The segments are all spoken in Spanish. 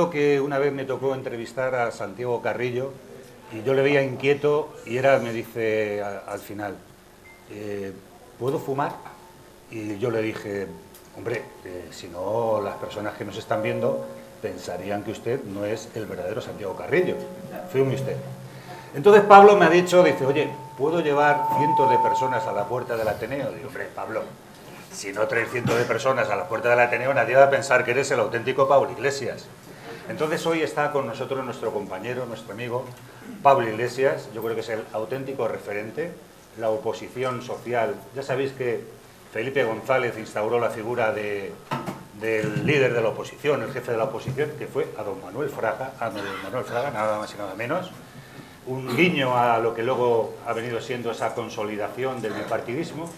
recuerdo que una vez me tocó entrevistar a Santiago Carrillo y yo le veía inquieto y me dice al final, ¿puedo fumar? Y yo le dije, hombre, si no las personas que nos están viendo pensarían que usted no es el verdadero Santiago Carrillo, fume usted. Entonces Pablo me ha dicho, dice, oye, ¿puedo llevar cientos de personas a la puerta del Ateneo? Digo, hombre, Pablo, si no traes cientos de personas a la puerta del Ateneo, nadie va a pensar que eres el auténtico Pablo Iglesias. Entonces hoy está con nosotros nuestro compañero, nuestro amigo, Pablo Iglesias. Yo creo que es el auténtico referente, la oposición social. Ya sabéis que Felipe González instauró la figura del líder de la oposición, el jefe de la oposición, que fue a don Manuel Fraga, nada más y nada menos. Un guiño a lo que luego ha venido siendo esa consolidación del bipartidismo.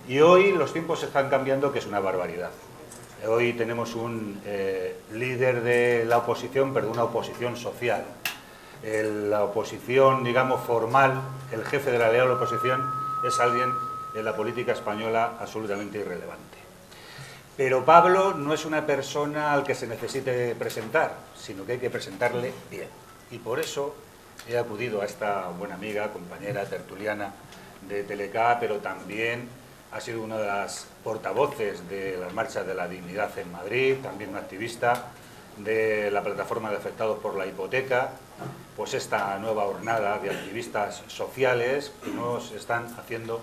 Y hoy los tiempos están cambiando, que es una barbaridad. Hoy tenemos un líder de la oposición, pero de una oposición social. La oposición, digamos, formal, el jefe de la leal oposición, es alguien en la política española absolutamente irrelevante. Pero Pablo no es una persona al que se necesite presentar, sino que hay que presentarle bien. Y por eso he acudido a esta buena amiga, compañera, tertuliana de Teleca, pero también ha sido una de las portavoces de las marchas de la dignidad en Madrid, también una activista de la plataforma de afectados por la hipoteca, pues esta nueva hornada de activistas sociales que nos están haciendo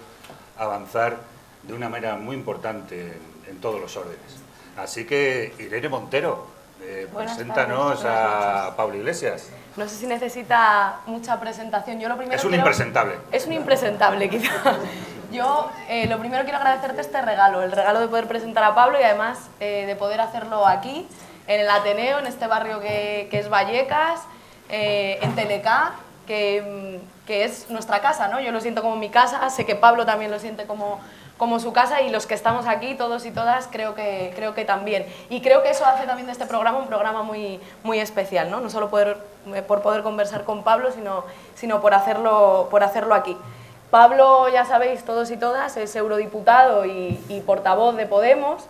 avanzar de una manera muy importante en todos los órdenes. Así que, Irene Montero, preséntanos a Pablo Iglesias. No sé si necesita mucha presentación. Yo lo primero es un impresentable. Es un impresentable, quizá. Yo lo primero quiero agradecerte este regalo, el regalo de poder presentar a Pablo y además de poder hacerlo aquí, en el Ateneo, en este barrio que es Vallecas, en Teleca, que es nuestra casa, ¿no? Yo lo siento como mi casa, sé que Pablo también lo siente como su casa y los que estamos aquí, todos y todas, creo que también. Y creo que eso hace también de este programa un programa muy, muy especial, ¿no? No solo por poder conversar con Pablo, sino por hacerlo aquí. Pablo, ya sabéis, todos y todas, es eurodiputado y portavoz de Podemos.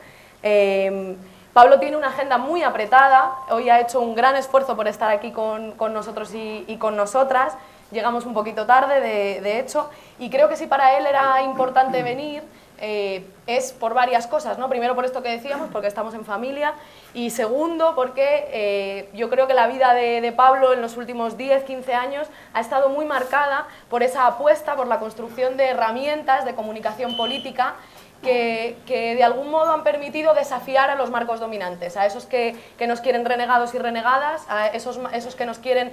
Pablo tiene una agenda muy apretada, hoy ha hecho un gran esfuerzo por estar aquí con nosotros y con nosotras. Llegamos un poquito tarde, de hecho, y creo que si para él era importante venir, es por varias cosas, ¿no? Primero por esto que decíamos, porque estamos en familia, y segundo porque yo creo que la vida de Pablo en los últimos 10, 15 años ha estado muy marcada por esa apuesta, por la construcción de herramientas de comunicación política que de algún modo han permitido desafiar a los marcos dominantes, a esos que nos quieren renegados y renegadas, a esos que nos quieren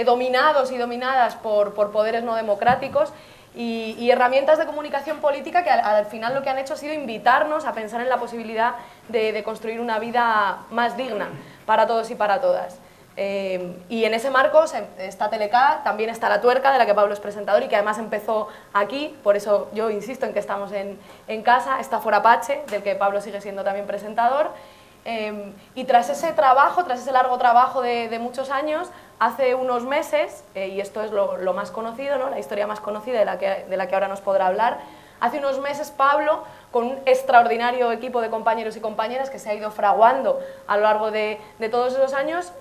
dominados y dominadas por poderes no democráticos, y herramientas de comunicación política que al final lo que han hecho ha sido invitarnos a pensar en la posibilidad de construir una vida más digna para todos y para todas. Y en ese marco está Teleca, también está La Tuerca, de la que Pablo es presentador y que además empezó aquí, por eso yo insisto en que estamos en casa, está Forapache, del que Pablo sigue siendo también presentador, y tras ese trabajo, tras ese largo trabajo de muchos años, hace unos meses, y esto es lo más conocido, ¿no? La historia más conocida de la que ahora nos podrá hablar, hace unos meses Pablo, con un extraordinario equipo de compañeros y compañeras que se ha ido fraguando a lo largo de todos esos años,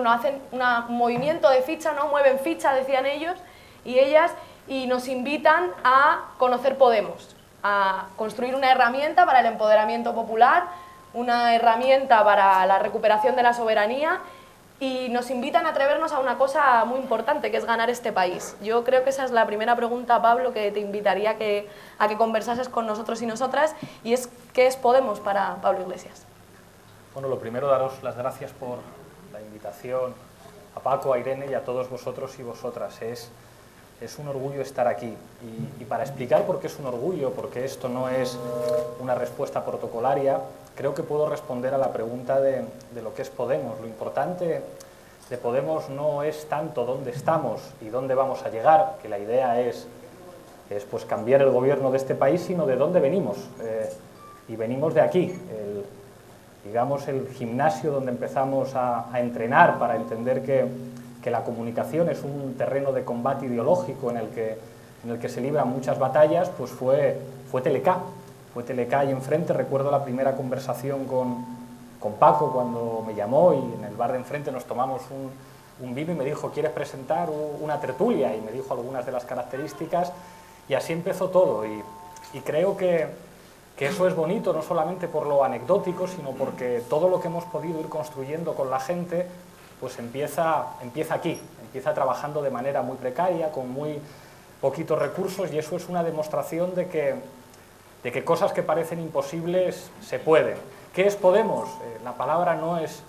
hacen un movimiento de ficha, ¿no? Mueven ficha, decían ellos y ellas, y nos invitan a conocer Podemos, a construir una herramienta para el empoderamiento popular, una herramienta para la recuperación de la soberanía, y nos invitan a atrevernos a una cosa muy importante, que es ganar este país. Yo creo que esa es la primera pregunta, Pablo, que te invitaría a que conversases con nosotros y nosotras, y es ¿qué es Podemos para Pablo Iglesias? Bueno, lo primero, daros las gracias por la invitación a Paco, a Irene y a todos vosotros y vosotras. Es un orgullo estar aquí. Y para explicar por qué es un orgullo, porque esto no es una respuesta protocolaria, creo que puedo responder a la pregunta de lo que es Podemos. Lo importante de Podemos no es tanto dónde estamos y dónde vamos a llegar, que la idea es pues cambiar el gobierno de este país, sino de dónde venimos. Y venimos de aquí, digamos el gimnasio donde empezamos a entrenar para entender que la comunicación es un terreno de combate ideológico en el que se libran muchas batallas, pues fue Teleca. Fue Teleca y enfrente recuerdo la primera conversación con Paco cuando me llamó y en el el bar de enfrente nos tomamos un vino y me dijo, ¿quieres presentar una tertulia? Y me dijo algunas de las características y así empezó todo. Y creo que eso es bonito, no solamente por lo anecdótico, sino porque todo lo que hemos podido ir construyendo con la gente, pues empieza aquí, empieza trabajando de manera muy precaria, con muy poquitos recursos, y eso es una demostración de que cosas que parecen imposibles se pueden. ¿Qué es Podemos? La palabra no es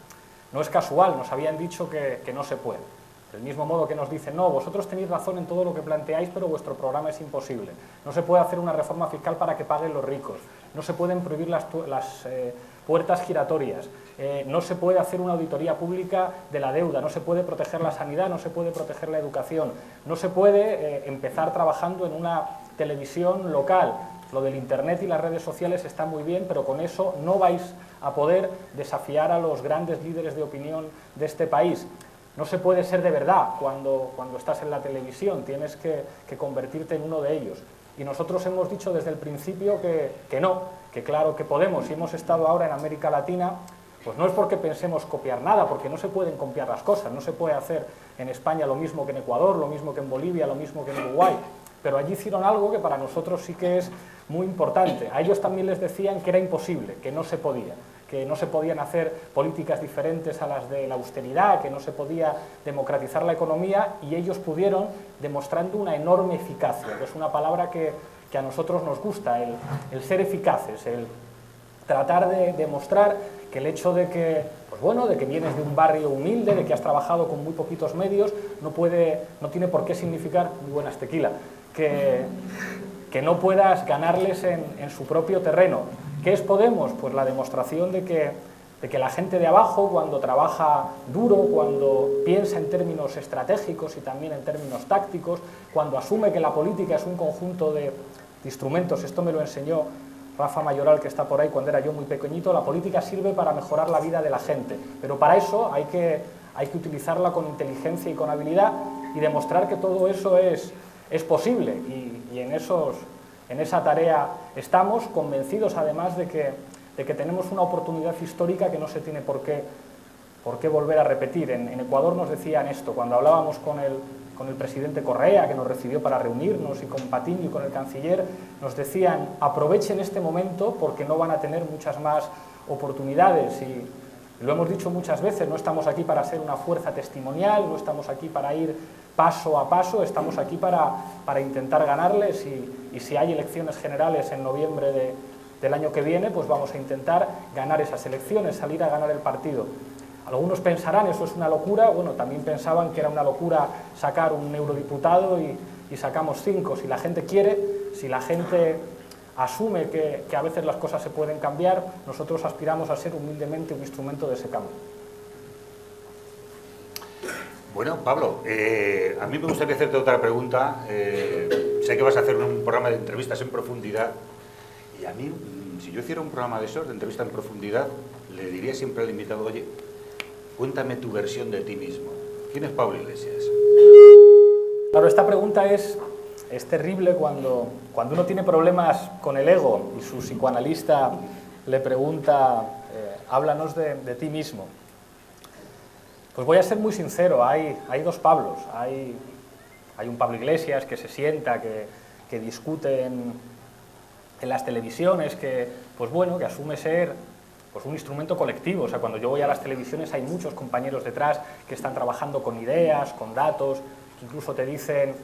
casual, nos habían dicho que no se puede. Del mismo modo que nos dicen, no, vosotros tenéis razón en todo lo que planteáis, pero vuestro programa es imposible. No se puede hacer una reforma fiscal para que paguen los ricos, no se pueden prohibir las puertas giratorias, no se puede hacer una auditoría pública de la deuda, no se puede proteger la sanidad, no se puede proteger la educación, no se puede empezar trabajando en una televisión local. Lo del Internet y las redes sociales está muy bien, pero con eso no vais a poder desafiar a los grandes líderes de opinión de este país. No se puede ser de verdad cuando estás en la televisión, tienes que convertirte en uno de ellos. Y nosotros hemos dicho desde el principio que no, que claro que podemos, y hemos estado ahora en América Latina, pues no es porque pensemos copiar nada, porque no se pueden copiar las cosas, no se puede hacer en España lo mismo que en Ecuador, lo mismo que en Bolivia, lo mismo que en Uruguay, pero allí hicieron algo que para nosotros sí que es muy importante. A ellos también les decían que era imposible, que no se podía, que no se podían hacer políticas diferentes a las de la austeridad, que no se podía democratizar la economía, y ellos pudieron, demostrando una enorme eficacia, que es una palabra que a nosotros nos gusta, el ser eficaces, el tratar de demostrar que el hecho de que, pues bueno, de que vienes de un barrio humilde, de que has trabajado con muy poquitos medios, no tiene por qué significar, muy buenas tequila, que no puedas ganarles en su propio terreno. ¿Qué es Podemos? Pues la demostración de que la gente de abajo, cuando trabaja duro, cuando piensa en términos estratégicos y también en términos tácticos, cuando asume que la política es un conjunto de instrumentos, esto me lo enseñó Rafa Mayoral, que está por ahí, cuando era yo muy pequeñito, la política sirve para mejorar la vida de la gente, pero para eso hay que utilizarla con inteligencia y con habilidad y demostrar que todo eso es posible, y en esa tarea estamos convencidos además de que tenemos una oportunidad histórica que no se tiene por qué volver a repetir. En Ecuador nos decían esto, cuando hablábamos con el presidente Correa, que nos recibió para reunirnos, y con Patiño y con el canciller, nos decían, aprovechen este momento porque no van a tener muchas más oportunidades, y lo hemos dicho muchas veces, no estamos aquí para ser una fuerza testimonial, no estamos aquí para ir paso a paso, estamos aquí para intentar ganarles, y si hay elecciones generales en noviembre del año que viene, pues vamos a intentar ganar esas elecciones, salir a ganar el partido. Algunos pensarán, eso es una locura, bueno, también pensaban que era una locura sacar un eurodiputado y sacamos 5. Si la gente quiere, si la gente asume que a veces las cosas se pueden cambiar, nosotros aspiramos a ser humildemente un instrumento de ese cambio. Bueno, Pablo, a mí me gustaría hacerte otra pregunta. Sé que vas a hacer un programa de entrevistas en profundidad, y a mí, si yo hiciera un programa de esos, de entrevista en profundidad, le diría siempre al invitado, oye, cuéntame tu versión de ti mismo. ¿Quién es Pablo Iglesias? Claro, esta pregunta es terrible cuando uno tiene problemas con el ego y su psicoanalista le pregunta, háblanos de ti mismo. Pues voy a ser muy sincero, hay dos Pablos. Hay un Pablo Iglesias que se sienta, que discute en las televisiones, que asume ser pues un instrumento colectivo. O sea, cuando yo voy a las televisiones hay muchos compañeros detrás que están trabajando con ideas, con datos, que incluso te dicen,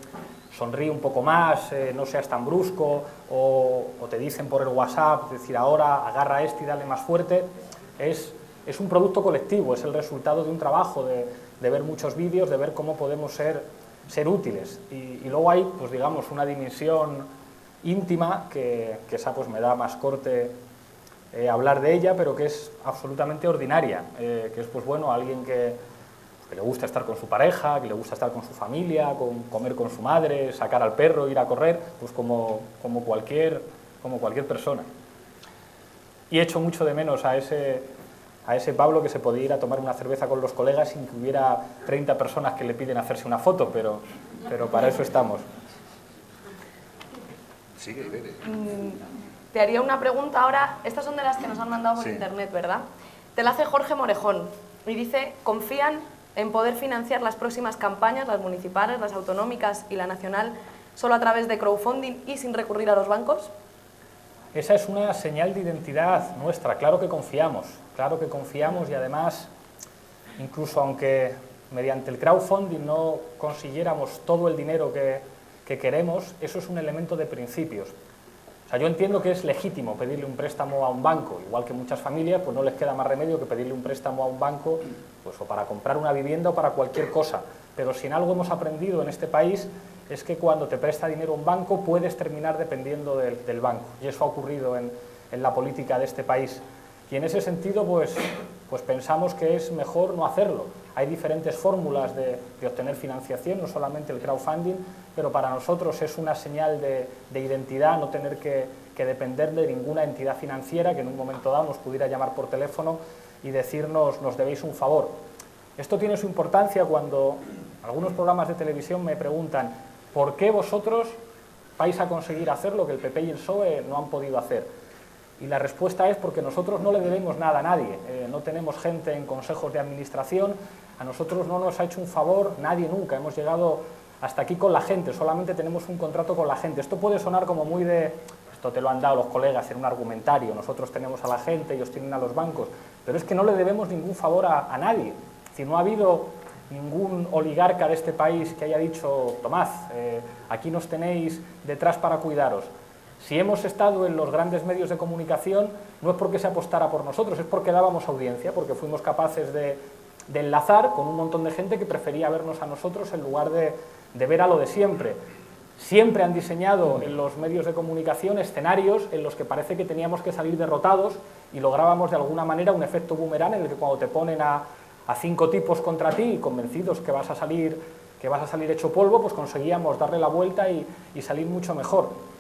sonríe un poco más, no seas tan brusco, o te dicen por el WhatsApp, decir ahora agarra este y dale más fuerte. Es un producto colectivo, es el resultado de un trabajo, de ver muchos vídeos, de ver cómo podemos ser útiles. Y luego hay, pues digamos, una dimensión íntima, que esa pues me da más corte hablar de ella, pero que es absolutamente ordinaria, que es pues bueno, alguien que le gusta estar con su pareja, que le gusta estar con su familia, comer con su madre, sacar al perro, ir a correr, pues como cualquier persona. Y echo mucho de menos a ese Pablo que se podía ir a tomar una cerveza con los colegas sin que hubiera 30 personas que le piden hacerse una foto, pero para eso estamos. Sigue, Irene. Te haría una pregunta ahora, estas son de las que nos han mandado por Sí. internet, ¿verdad? Te la hace Jorge Morejón. y dice, confían en poder financiar las próximas campañas, las municipales, las autonómicas y la nacional, solo a través de crowdfunding y sin recurrir a los bancos. Esa es una señal de identidad nuestra, claro que confiamos y además, incluso aunque mediante el crowdfunding no consiguiéramos todo el dinero que queremos, eso es un elemento de principios. O sea, yo entiendo que es legítimo pedirle un préstamo a un banco, igual que muchas familias, pues no les queda más remedio que pedirle un préstamo a un banco, pues o para comprar una vivienda o para cualquier cosa. Pero si en algo hemos aprendido en este país es que cuando te presta dinero un banco puedes terminar dependiendo del banco, y eso ha ocurrido en la política de este país. Y en ese sentido, pues pensamos que es mejor no hacerlo. Hay diferentes fórmulas de obtener financiación, no solamente el crowdfunding, pero para nosotros es una señal de identidad no tener que depender de ninguna entidad financiera que en un momento dado nos pudiera llamar por teléfono y decirnos, nos debéis un favor. Esto tiene su importancia cuando algunos programas de televisión me preguntan ¿por qué vosotros vais a conseguir hacer lo que el PP y el PSOE no han podido hacer? Y la respuesta es porque nosotros no le debemos nada a nadie, no tenemos gente en consejos de administración, a nosotros no nos ha hecho un favor nadie nunca, hemos llegado hasta aquí con la gente, solamente tenemos un contrato con la gente. Esto puede sonar como muy de, esto te lo han dado los colegas en un argumentario, nosotros tenemos a la gente, ellos tienen a los bancos, pero es que no le debemos ningún favor a nadie. Es decir, no ha habido ningún oligarca de este país que haya dicho, tomad, aquí nos tenéis detrás para cuidaros. Si hemos estado en los grandes medios de comunicación, no es porque se apostara por nosotros, es porque dábamos audiencia, porque fuimos capaces de enlazar con un montón de gente que prefería vernos a nosotros en lugar de ver a lo de siempre. Siempre han diseñado en los medios de comunicación escenarios en los que parece que teníamos que salir derrotados y lográbamos de alguna manera un efecto boomerang en el que cuando te ponen a 5 tipos contra ti, convencidos que vas a salir hecho polvo, pues conseguíamos darle la vuelta y salir mucho mejor.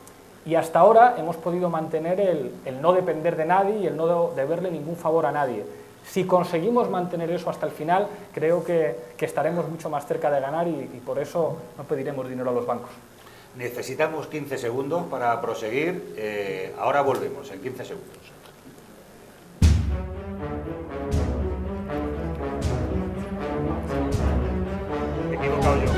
Y hasta ahora hemos podido mantener el no depender de nadie y el no deberle ningún favor a nadie. Si conseguimos mantener eso hasta el final, creo que estaremos mucho más cerca de ganar y por eso no pediremos dinero a los bancos. Necesitamos 15 segundos para proseguir. Ahora volvemos en 15 segundos. Me he equivocado yo.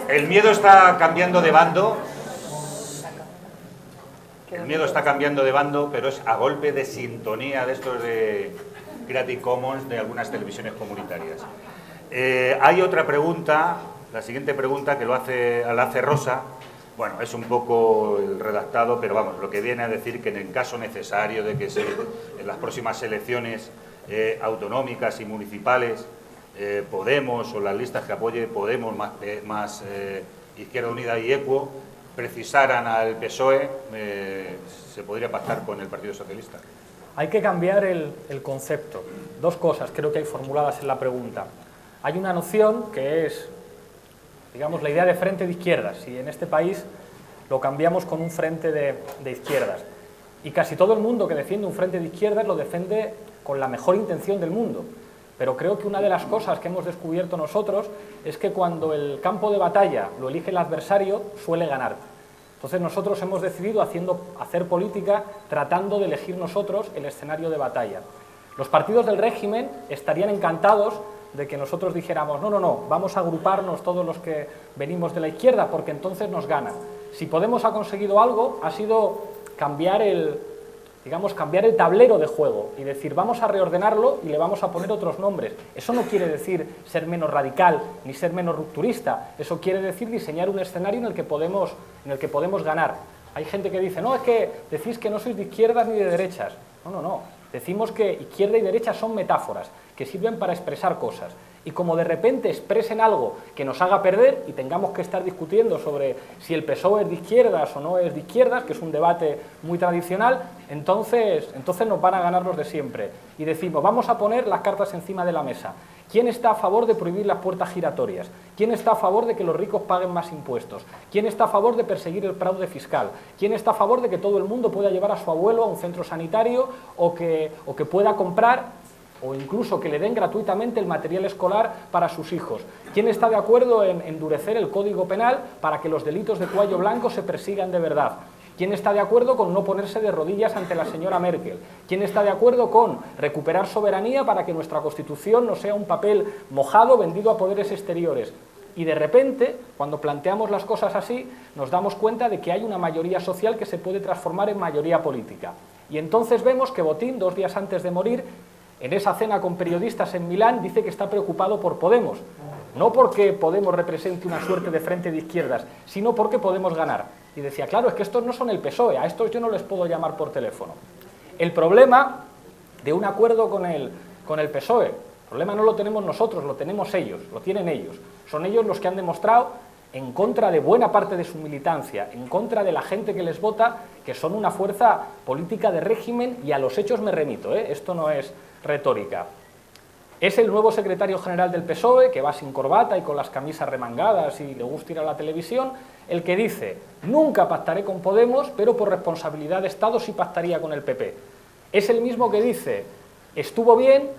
El miedo está cambiando de bando. El miedo está cambiando de bando, pero es a golpe de sintonía de estos de Creative Commons de algunas televisiones comunitarias. Hay otra pregunta, la siguiente pregunta que la hace Rosa. Bueno, es un poco el redactado, pero vamos, lo que viene a decir que en el caso necesario de que en las próximas elecciones autonómicas y municipales Podemos o las listas que apoye Podemos más Izquierda Unida y Equo precisaran al PSOE, se podría pactar con el Partido Socialista. Hay que cambiar el concepto. Dos cosas creo que hay formuladas en la pregunta. Hay una noción que es, digamos, la idea de frente de izquierdas, y en este país lo cambiamos con un frente de izquierdas. Y casi todo el mundo que defiende un frente de izquierdas lo defiende con la mejor intención del mundo. Pero creo que una de las cosas que hemos descubierto nosotros es que cuando el campo de batalla lo elige el adversario, suele ganar. Entonces nosotros hemos decidido hacer política tratando de elegir nosotros el escenario de batalla. Los partidos del régimen estarían encantados de que nosotros dijéramos no, vamos a agruparnos todos los que venimos de la izquierda porque entonces nos ganan. Si Podemos ha conseguido algo, ha sido cambiar el tablero de juego y decir vamos a reordenarlo y le vamos a poner otros nombres. Eso no quiere decir ser menos radical ni ser menos rupturista, eso quiere decir diseñar un escenario en el que podemos ganar. Hay gente que dice, no, es que decís que no sois de izquierdas ni de derechas. No, decimos que izquierda y derecha son metáforas que sirven para expresar cosas. Y como de repente expresen algo que nos haga perder y tengamos que estar discutiendo sobre si el PSOE es de izquierdas o no es de izquierdas, que es un debate muy tradicional, entonces nos van a ganar los de siempre. Y decimos, vamos a poner las cartas encima de la mesa. ¿Quién está a favor de prohibir las puertas giratorias? ¿Quién está a favor de que los ricos paguen más impuestos? ¿Quién está a favor de perseguir el fraude fiscal? ¿Quién está a favor de que todo el mundo pueda llevar a su abuelo a un centro sanitario o que pueda comprar o incluso que le den gratuitamente el material escolar para sus hijos? ¿Quién está de acuerdo en endurecer el Código Penal para que los delitos de cuello blanco se persigan de verdad? ¿Quién está de acuerdo con no ponerse de rodillas ante la señora Merkel? ¿Quién está de acuerdo con recuperar soberanía para que nuestra Constitución no sea un papel mojado vendido a poderes exteriores? Y de repente, cuando planteamos las cosas así, nos damos cuenta de que hay una mayoría social que se puede transformar en mayoría política. Y entonces vemos que Botín, 2 días antes de morir, en esa cena con periodistas en Milán, dice que está preocupado por Podemos. No porque Podemos represente una suerte de frente de izquierdas, sino porque Podemos ganar. Y decía, claro, es que estos no son el PSOE, a estos yo no les puedo llamar por teléfono. El problema de un acuerdo con el PSOE, el problema no lo tenemos nosotros, lo tenemos ellos, lo tienen ellos. Son ellos los que han demostrado, en contra de buena parte de su militancia, en contra de la gente que les vota, que son una fuerza política de régimen, y a los hechos me remito, esto no es retórica. Es el nuevo secretario general del PSOE, que va sin corbata y con las camisas remangadas y le gusta ir a la televisión, el que dice, nunca pactaré con Podemos, pero por responsabilidad de Estado sí pactaría con el PP. Es el mismo que dice, estuvo bien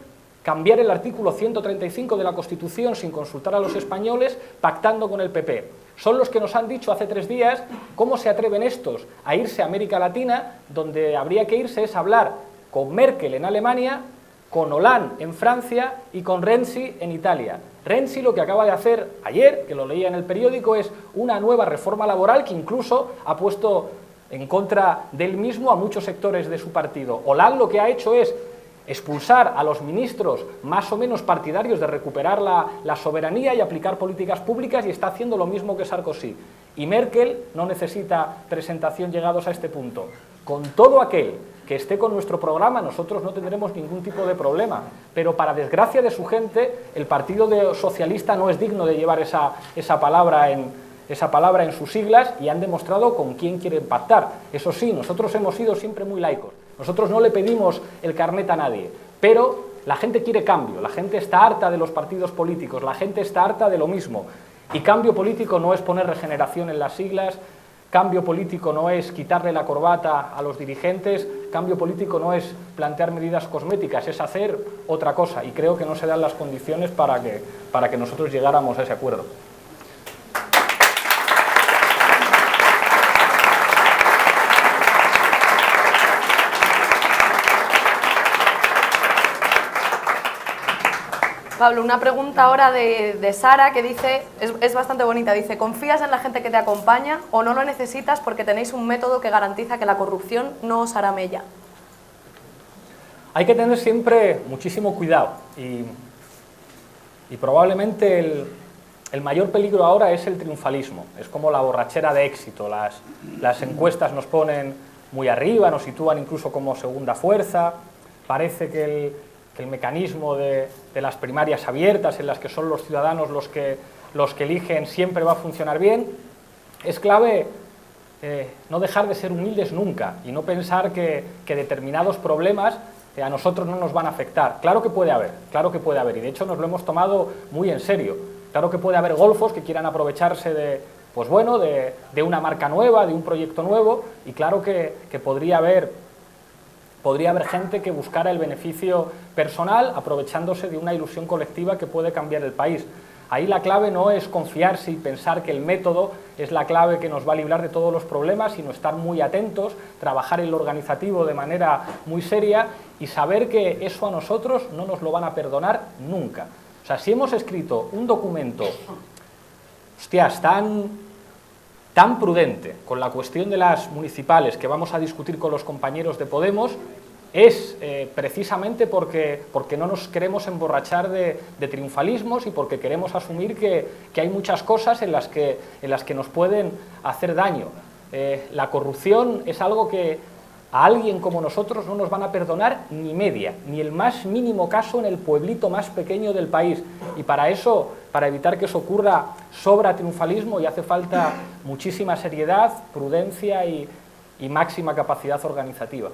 cambiar el artículo 135 de la Constitución sin consultar a los españoles, pactando con el PP. Son los que nos han dicho hace 3 días cómo se atreven estos a irse a América Latina, donde habría que irse es hablar con Merkel en Alemania, con Hollande en Francia y con Renzi en Italia. Renzi lo que acaba de hacer ayer, que lo leía en el periódico, es una nueva reforma laboral que incluso ha puesto en contra del mismo a muchos sectores de su partido. Hollande lo que ha hecho es expulsar a los ministros más o menos partidarios de recuperar la soberanía y aplicar políticas públicas, y está haciendo lo mismo que Sarkozy. Y Merkel no necesita presentación llegados a este punto. Con todo aquel que esté con nuestro programa, nosotros no tendremos ningún tipo de problema, pero para desgracia de su gente, el Partido Socialista no es digno de llevar esa palabra en sus siglas, y han demostrado con quién quieren pactar. Eso sí, nosotros hemos sido siempre muy laicos. Nosotros no le pedimos el carnet a nadie, pero la gente quiere cambio, la gente está harta de los partidos políticos, la gente está harta de lo mismo. Y cambio político no es poner regeneración en las siglas, cambio político no es quitarle la corbata a los dirigentes, cambio político no es plantear medidas cosméticas, es hacer otra cosa, y creo que no se dan las condiciones para que nosotros llegáramos a ese acuerdo. Pablo, una pregunta ahora de Sara, que dice, es bastante bonita, dice, ¿confías en la gente que te acompaña o no lo necesitas porque tenéis un método que garantiza que la corrupción no os hará mella? Hay que tener siempre muchísimo cuidado, y probablemente el mayor peligro ahora es el triunfalismo. Es como la borrachera de éxito. Las encuestas nos ponen muy arriba, nos sitúan incluso como segunda fuerza. Parece que el mecanismo de las primarias abiertas, en las que son los ciudadanos los que eligen, siempre va a funcionar bien. Es clave no dejar de ser humildes nunca y no pensar que determinados problemas a nosotros no nos van a afectar. Claro que puede haber, y de hecho nos lo hemos tomado muy en serio. Claro que puede haber golfos que quieran aprovecharse de una marca nueva, de un proyecto nuevo, y claro que podría haber gente que buscara el beneficio personal aprovechándose de una ilusión colectiva que puede cambiar el país. Ahí la clave no es confiarse y pensar que el método es la clave que nos va a librar de todos los problemas, sino estar muy atentos, trabajar en lo organizativo de manera muy seria y saber que eso a nosotros no nos lo van a perdonar nunca. O sea, si hemos escrito un documento, tan prudente con la cuestión de las municipales que vamos a discutir con los compañeros de Podemos, es precisamente porque no nos queremos emborrachar de triunfalismos y porque queremos asumir que hay muchas cosas en las que nos pueden hacer daño. La corrupción es algo que a alguien como nosotros no nos van a perdonar ni media, ni el más mínimo caso en el pueblito más pequeño del país. Y para eso, para evitar que eso ocurra, sobra triunfalismo y hace falta muchísima seriedad, prudencia y máxima capacidad organizativa.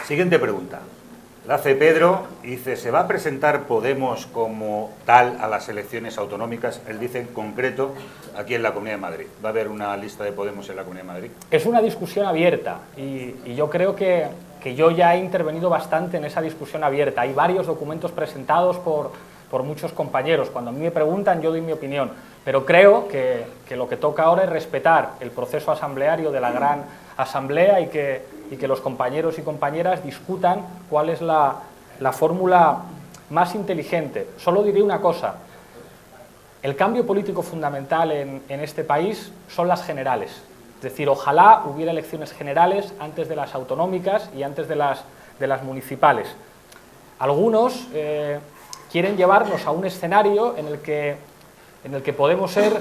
Siguiente pregunta. La hace Pedro y dice, ¿se va a presentar Podemos como tal a las elecciones autonómicas? Él dice en concreto aquí en la Comunidad de Madrid. ¿Va a haber una lista de Podemos en la Comunidad de Madrid? Es una discusión abierta y yo creo que yo ya he intervenido bastante en esa discusión abierta. Hay varios documentos presentados por muchos compañeros. Cuando a mí me preguntan, yo doy mi opinión. Pero creo que lo que toca ahora es respetar el proceso asambleario de la gran asamblea y que los compañeros y compañeras discutan cuál es la fórmula más inteligente. Solo diré una cosa. El cambio político fundamental en este país son las generales. Es decir, ojalá hubiera elecciones generales antes de las autonómicas y antes de las municipales. Algunos quieren llevarnos a un escenario en el que podemos ser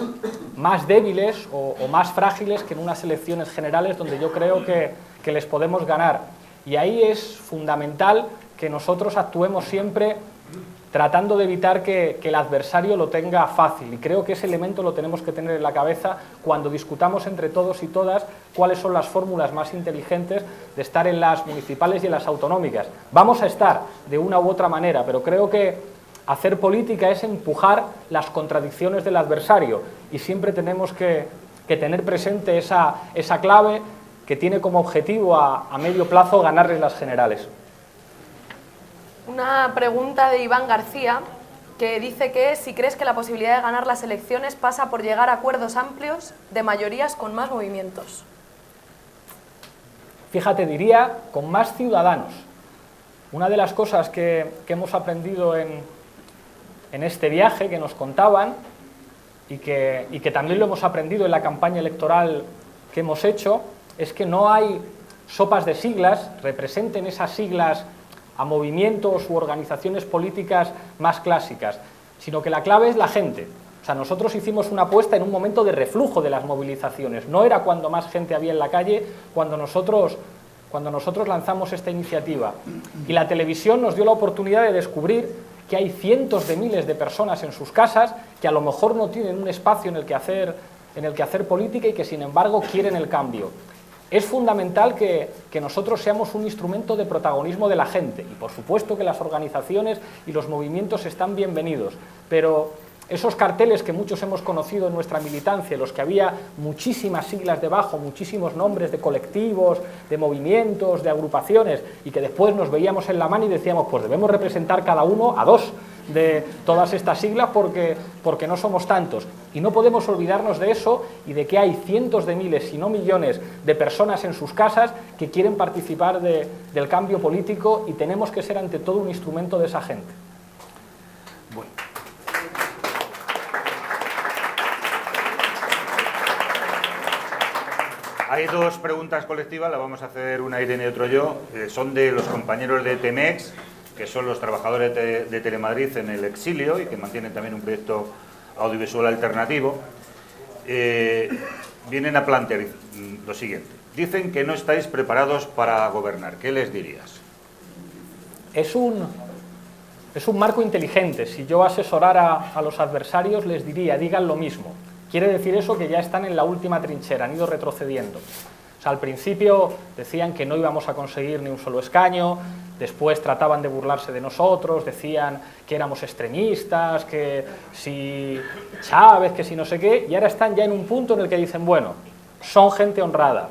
más débiles o más frágiles que en unas elecciones generales donde yo creo que les podemos ganar. Y ahí es fundamental que nosotros actuemos siempre tratando de evitar que el adversario lo tenga fácil. Y creo que ese elemento lo tenemos que tener en la cabeza cuando discutamos entre todos y todas cuáles son las fórmulas más inteligentes de estar en las municipales y en las autonómicas. Vamos a estar de una u otra manera, pero creo que hacer política es empujar las contradicciones del adversario y siempre tenemos que tener presente esa clave que tiene como objetivo a medio plazo ganarles las generales. Una pregunta de Iván García que dice que si crees que la posibilidad de ganar las elecciones pasa por llegar a acuerdos amplios de mayorías con más movimientos. Fíjate, diría con más ciudadanos. Una de las cosas que hemos aprendido en este viaje que nos contaban y que también lo hemos aprendido en la campaña electoral que hemos hecho es que no hay sopas de siglas, representen esas siglas a movimientos u organizaciones políticas más clásicas, sino que la clave es la gente. O sea, nosotros hicimos una apuesta en un momento de reflujo de las movilizaciones, no era cuando más gente había en la calle, cuando nosotros lanzamos esta iniciativa. Y la televisión nos dio la oportunidad de descubrir que hay cientos de miles de personas en sus casas que a lo mejor no tienen un espacio en el que hacer política y que sin embargo quieren el cambio. Es fundamental que nosotros seamos un instrumento de protagonismo de la gente y por supuesto que las organizaciones y los movimientos están bienvenidos, pero esos carteles que muchos hemos conocido en nuestra militancia, en los que había muchísimas siglas debajo, muchísimos nombres de colectivos, de movimientos, de agrupaciones y que después nos veíamos en la mano y decíamos pues debemos representar cada uno a dos de todas estas siglas porque no somos tantos. Y no podemos olvidarnos de eso y de que hay cientos de miles, si no millones, de personas en sus casas que quieren participar del cambio político y tenemos que ser ante todo un instrumento de esa gente. Bueno. Hay dos preguntas colectivas, las vamos a hacer una Irene y otro yo. Son de los compañeros de Temex, que son los trabajadores de Telemadrid en el exilio y que mantienen también un proyecto audiovisual alternativo. Vienen a plantear lo siguiente. Dicen que no estáis preparados para gobernar. ¿Qué les dirías? Es un marco inteligente. Si yo asesorara a los adversarios, les diría, digan lo mismo. Quiere decir eso que ya están en la última trinchera, han ido retrocediendo. O sea, al principio decían que no íbamos a conseguir ni un solo escaño, después trataban de burlarse de nosotros, decían que éramos extremistas, que si Chávez, que si no sé qué, y ahora están ya en un punto en el que dicen, bueno, son gente honrada,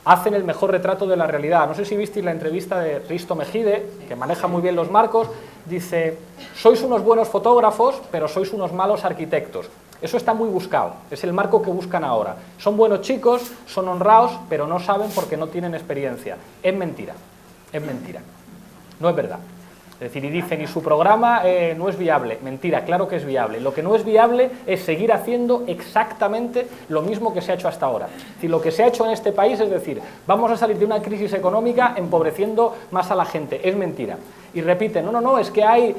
hacen el mejor retrato de la realidad. No sé si visteis la entrevista de Risto Mejide, que maneja muy bien los marcos, dice, sois unos buenos fotógrafos, pero sois unos malos arquitectos. Eso está muy buscado, es el marco que buscan ahora. Son buenos chicos, son honrados, pero no saben porque no tienen experiencia. Es mentira, no es verdad. Es decir, y dicen, y su programa no es viable. Mentira, claro que es viable. Lo que no es viable es seguir haciendo exactamente lo mismo que se ha hecho hasta ahora. Es decir, lo que se ha hecho en este país es decir, vamos a salir de una crisis económica empobreciendo más a la gente. Es mentira. Y repiten, no, es que hay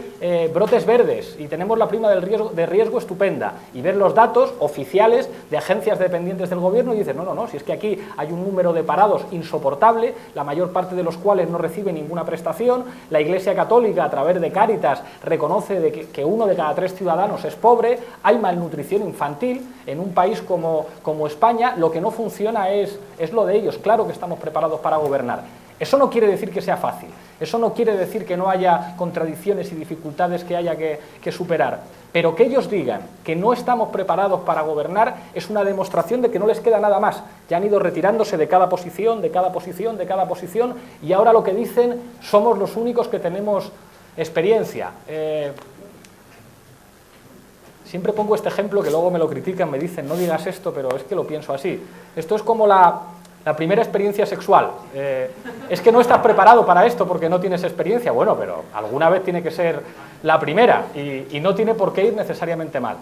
brotes verdes y tenemos la prima de riesgo estupenda. Y ver los datos oficiales de agencias dependientes del gobierno y dicen, no, si es que aquí hay un número de parados insoportable, la mayor parte de los cuales no recibe ninguna prestación, la Iglesia Católica a través de Cáritas reconoce que 1 de cada 3 ciudadanos es pobre, hay malnutrición infantil en un país como España, lo que no funciona es lo de ellos. Claro que estamos preparados para gobernar. Eso no quiere decir que sea fácil. Eso no quiere decir que no haya contradicciones y dificultades que haya que superar, pero que ellos digan que no estamos preparados para gobernar es una demostración de que no les queda nada más. Ya han ido retirándose de cada posición, de cada posición, de cada posición, y ahora lo que dicen, somos los únicos que tenemos experiencia. Siempre pongo este ejemplo que luego me lo critican, me dicen, no digas esto, pero es que lo pienso así. Esto es como la primera experiencia sexual. Es que no estás preparado para esto porque no tienes experiencia. Bueno, pero alguna vez tiene que ser la primera y no tiene por qué ir necesariamente mal.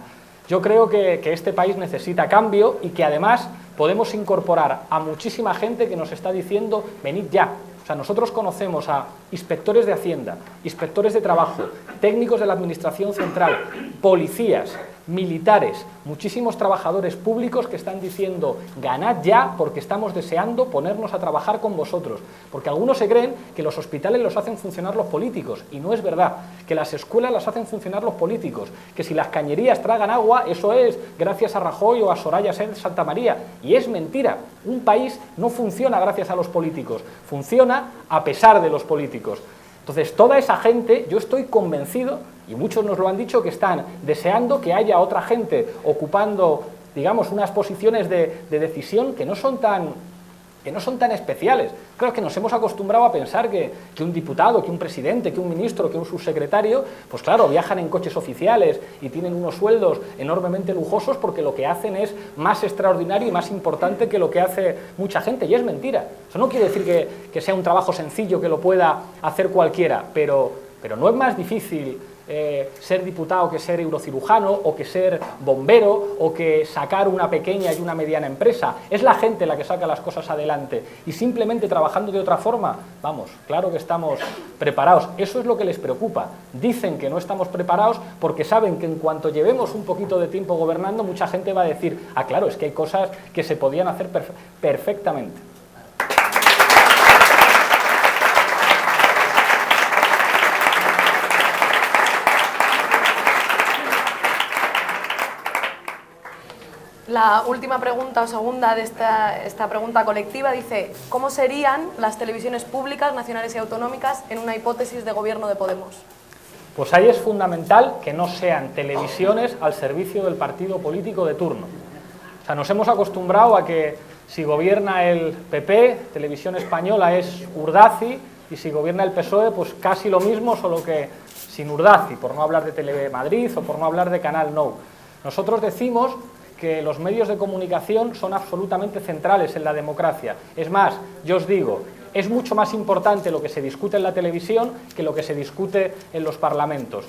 Yo creo que este país necesita cambio y que además podemos incorporar a muchísima gente que nos está diciendo, venid ya. O sea, nosotros conocemos a inspectores de Hacienda, inspectores de trabajo, técnicos de la Administración Central, policías, militares, muchísimos trabajadores públicos que están diciendo ganad ya porque estamos deseando ponernos a trabajar con vosotros, porque algunos se creen que los hospitales los hacen funcionar los políticos y no es verdad, que las escuelas las hacen funcionar los políticos, que si las cañerías tragan agua eso es gracias a Rajoy o a Soraya Sáenz de Santamaría, y es mentira. Un país no funciona gracias a los políticos, funciona a pesar de los políticos. Entonces, toda esa gente, yo estoy convencido, y muchos nos lo han dicho, que están deseando que haya otra gente ocupando, digamos, unas posiciones de decisión que no son tan especiales. Claro que nos hemos acostumbrado a pensar que un diputado, que un presidente, que un ministro, que un subsecretario, pues claro, viajan en coches oficiales y tienen unos sueldos enormemente lujosos porque lo que hacen es más extraordinario y más importante que lo que hace mucha gente, y es mentira. Eso no quiere decir que sea un trabajo sencillo, que lo pueda hacer cualquiera, pero no es más difícil ser diputado que ser eurocirujano o que ser bombero o que sacar una pequeña y una mediana empresa. Es la gente la que saca las cosas adelante y simplemente trabajando de otra forma, vamos, claro que estamos preparados. Eso es lo que les preocupa. Dicen que no estamos preparados porque saben que en cuanto llevemos un poquito de tiempo gobernando, mucha gente va a decir, ah, claro, es que hay cosas que se podían hacer perfectamente. La última pregunta o segunda de esta pregunta colectiva dice, ¿cómo serían las televisiones públicas, nacionales y autonómicas en una hipótesis de gobierno de Podemos? Pues ahí es fundamental que no sean televisiones al servicio del partido político de turno. O sea, nos hemos acostumbrado a que si gobierna el PP, Televisión Española es Urdaci, y si gobierna el PSOE, pues casi lo mismo, solo que sin Urdaci, por no hablar de Telemadrid o por no hablar de Canal Nou. Nosotros decimos que los medios de comunicación son absolutamente centrales en la democracia. Es más, yo os digo, es mucho más importante lo que se discute en la televisión que lo que se discute en los parlamentos.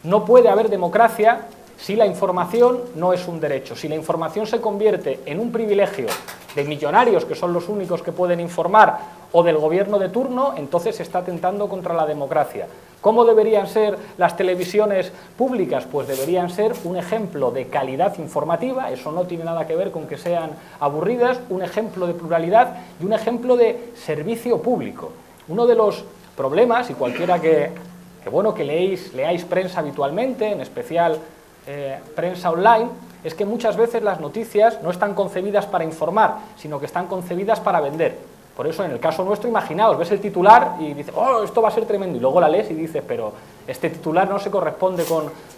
No puede haber democracia si la información no es un derecho. Si la información se convierte en un privilegio de millonarios, que son los únicos que pueden informar, o del gobierno de turno, entonces se está atentando contra la democracia. ¿Cómo deberían ser las televisiones públicas? Pues deberían ser un ejemplo de calidad informativa, eso no tiene nada que ver con que sean aburridas, un ejemplo de pluralidad y un ejemplo de servicio público. Uno de los problemas, y cualquiera que leáis prensa habitualmente, en especial prensa online, es que muchas veces las noticias no están concebidas para informar, sino que están concebidas para vender. Por eso, en el caso nuestro, imaginaos, ves el titular y dices, oh, esto va a ser tremendo, y luego la lees y dices, pero este titular no se corresponde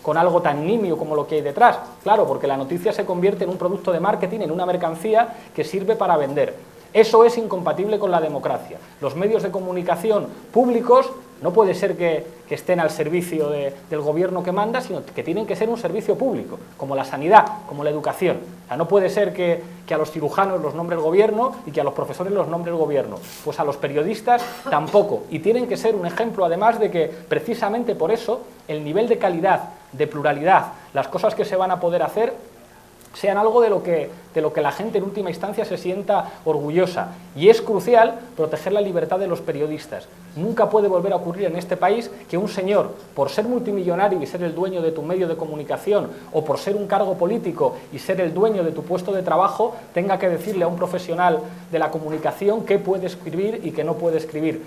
con algo tan nimio como lo que hay detrás. Claro, porque la noticia se convierte en un producto de marketing, en una mercancía que sirve para vender. Eso es incompatible con la democracia. Los medios de comunicación públicos no puede ser que estén al servicio del gobierno que manda, sino que tienen que ser un servicio público, como la sanidad, como la educación. O sea, no puede ser que a los cirujanos los nombre el gobierno y que a los profesores los nombre el gobierno. Pues a los periodistas tampoco. Y tienen que ser un ejemplo, además, de que precisamente por eso el nivel de calidad, de pluralidad, las cosas que se van a poder hacer, sean algo de lo que la gente en última instancia se sienta orgullosa. Y es crucial proteger la libertad de los periodistas. Nunca puede volver a ocurrir en este país que un señor, por ser multimillonario y ser el dueño de tu medio de comunicación, o por ser un cargo político y ser el dueño de tu puesto de trabajo, tenga que decirle a un profesional de la comunicación qué puede escribir y qué no puede escribir.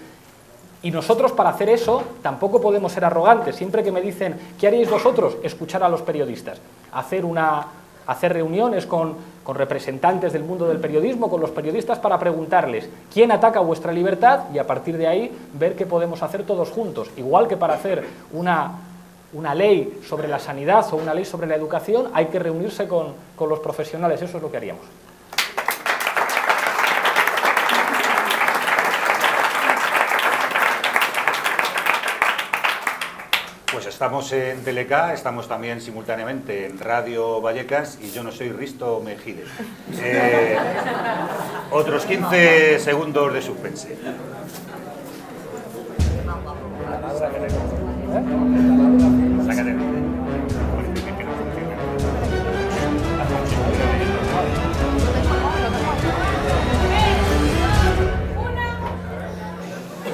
Y nosotros, para hacer eso, tampoco podemos ser arrogantes. Siempre que me dicen, ¿qué haríais vosotros? Escuchar a los periodistas, hacer una hacer reuniones con representantes del mundo del periodismo, con los periodistas, para preguntarles quién ataca vuestra libertad y a partir de ahí ver qué podemos hacer todos juntos. Igual que para hacer una ley sobre la sanidad o una ley sobre la educación hay que reunirse con los profesionales, eso es lo que haríamos. Pues estamos en Teleca, estamos también simultáneamente en Radio Vallecas y yo no soy Risto Mejide. Otros 15 segundos de suspense. Sácate.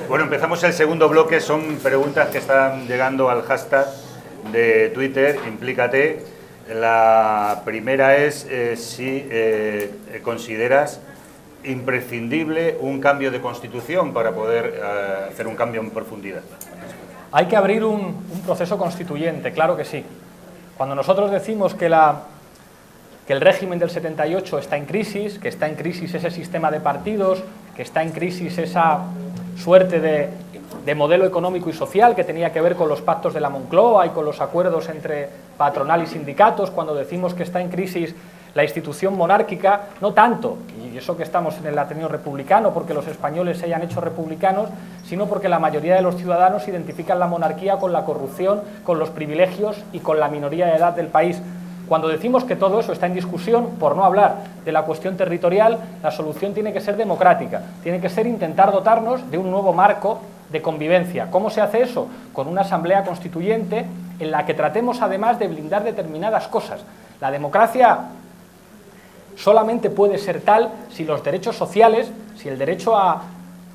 Bueno, empezamos el segundo bloque, son preguntas que están llegando al hashtag de Twitter, Implícate. La primera es si consideras imprescindible un cambio de constitución para poder hacer un cambio en profundidad. Hay que abrir un proceso constituyente, claro que sí. Cuando nosotros decimos que el régimen del 78 está en crisis, que está en crisis ese sistema de partidos, que está en crisis esa suerte de modelo económico y social que tenía que ver con los pactos de la Moncloa y con los acuerdos entre patronal y sindicatos, cuando decimos que está en crisis la institución monárquica, no tanto, y eso que estamos en el Ateneo republicano, porque los españoles se hayan hecho republicanos, sino porque la mayoría de los ciudadanos identifican la monarquía con la corrupción, con los privilegios y con la minoría de edad del país. Cuando decimos que todo eso está en discusión, por no hablar de la cuestión territorial, la solución tiene que ser democrática, tiene que ser intentar dotarnos de un nuevo marco de convivencia. ¿Cómo se hace eso? Con una asamblea constituyente en la que tratemos además de blindar determinadas cosas. La democracia solamente puede ser tal si los derechos sociales, si el derecho a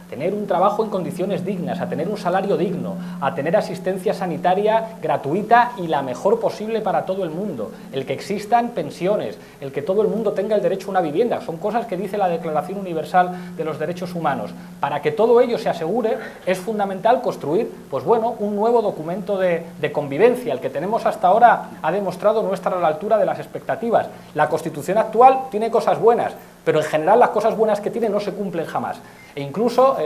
tener un trabajo en condiciones dignas, a tener un salario digno, a tener asistencia sanitaria gratuita y la mejor posible para todo el mundo, el que existan pensiones, el que todo el mundo tenga el derecho a una vivienda, son cosas que dice la Declaración Universal de los Derechos Humanos. Para que todo ello se asegure, es fundamental construir, pues bueno, un nuevo documento de convivencia. El que tenemos hasta ahora ha demostrado no estar a la altura de las expectativas. La Constitución actual tiene cosas buenas, pero en general las cosas buenas que tiene no se cumplen jamás. E incluso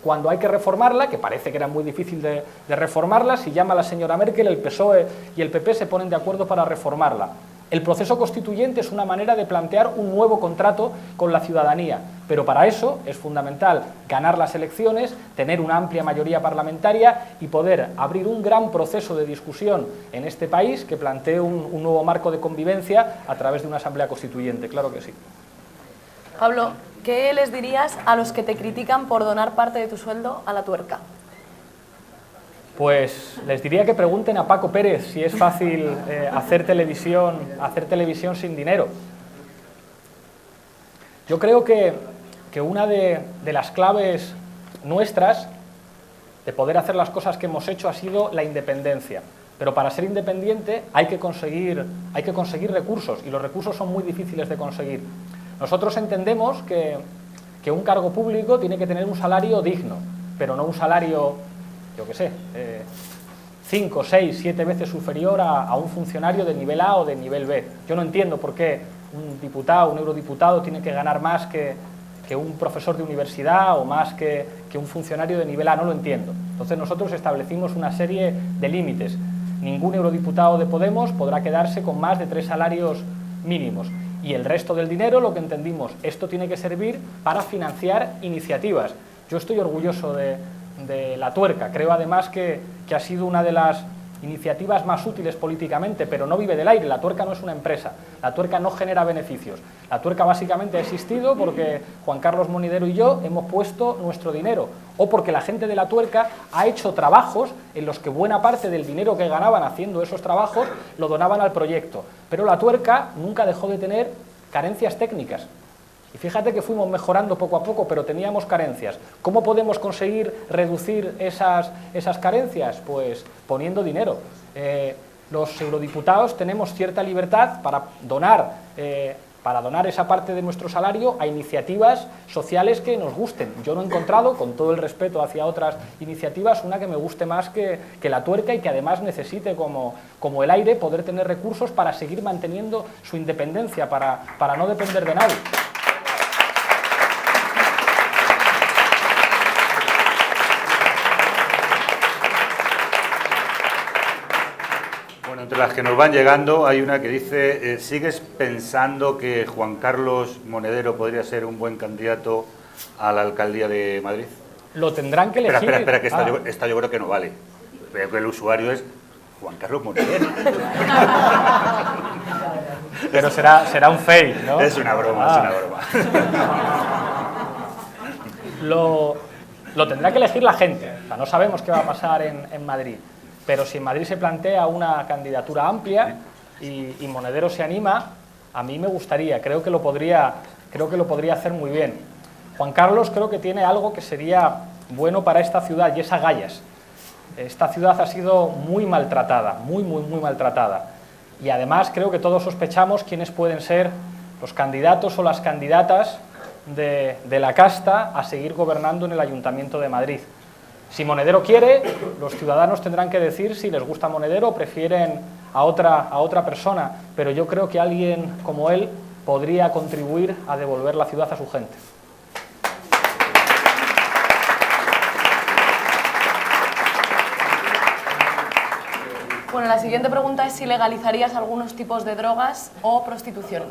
cuando hay que reformarla, que parece que era muy difícil de reformarla, si llama a la señora Merkel, el PSOE y el PP se ponen de acuerdo para reformarla. El proceso constituyente es una manera de plantear un nuevo contrato con la ciudadanía, pero para eso es fundamental ganar las elecciones, tener una amplia mayoría parlamentaria y poder abrir un gran proceso de discusión en este país que plantee un nuevo marco de convivencia a través de una asamblea constituyente, claro que sí. Pablo, ¿qué les dirías a los que te critican por donar parte de tu sueldo a la tuerca? Pues les diría que pregunten a Paco Pérez si es fácil hacer televisión sin dinero. Yo creo que una de las claves nuestras de poder hacer las cosas que hemos hecho ha sido la independencia. Pero para ser independiente hay que conseguir recursos y los recursos son muy difíciles de conseguir. Nosotros entendemos que un cargo público tiene que tener un salario digno, pero no un salario, yo qué sé, 5, 6, 7 veces superior a un funcionario de nivel A o de nivel B. Yo no entiendo por qué un diputado, un eurodiputado tiene que ganar más que un profesor de universidad o más que un funcionario de nivel A, no lo entiendo. Entonces nosotros establecimos una serie de límites. Ningún eurodiputado de Podemos podrá quedarse con más de 3 salarios mínimos. Y el resto del dinero, lo que entendimos, esto tiene que servir para financiar iniciativas. Yo estoy orgulloso de la tuerca, creo además que ha sido una de las iniciativas más útiles políticamente, pero no vive del aire. La tuerca no es una empresa, la tuerca no genera beneficios. La tuerca básicamente ha existido porque Juan Carlos Monedero y yo hemos puesto nuestro dinero, o porque la gente de la tuerca ha hecho trabajos en los que buena parte del dinero que ganaban haciendo esos trabajos lo donaban al proyecto. Pero la tuerca nunca dejó de tener carencias técnicas. Y fíjate que fuimos mejorando poco a poco, pero teníamos carencias. ¿Cómo podemos conseguir reducir esas carencias? Pues poniendo dinero. Los eurodiputados tenemos cierta libertad para donar para donar esa parte de nuestro salario a iniciativas sociales que nos gusten. Yo no he encontrado, con todo el respeto hacia otras iniciativas, una que me guste más que la tuerca y que además necesite, como el aire, poder tener recursos para seguir manteniendo su independencia, para no depender de nadie. Bueno, entre las que nos van llegando hay una que dice, ¿sigues pensando que Juan Carlos Monedero podría ser un buen candidato a la alcaldía de Madrid? Lo tendrán que elegir. Espera, que esta yo creo que no vale. Creo que el usuario es Juan Carlos Monedero. Pero será un fake, ¿no? Es una broma, es una broma. Lo tendrá que elegir la gente. O sea, no sabemos qué va a pasar en Madrid. Pero si en Madrid se plantea una candidatura amplia y Monedero se anima, a mí me gustaría, creo que lo podría hacer muy bien. Juan Carlos creo que tiene algo que sería bueno para esta ciudad, y es agallas. Esta ciudad ha sido muy maltratada, muy maltratada. Y además creo que todos sospechamos quiénes pueden ser los candidatos o las candidatas de la casta a seguir gobernando en el Ayuntamiento de Madrid. Si Monedero quiere, los ciudadanos tendrán que decir si les gusta Monedero o prefieren a otra persona, pero yo creo que alguien como él podría contribuir a devolver la ciudad a su gente. Bueno, la siguiente pregunta es si legalizarías algunos tipos de drogas o prostitución.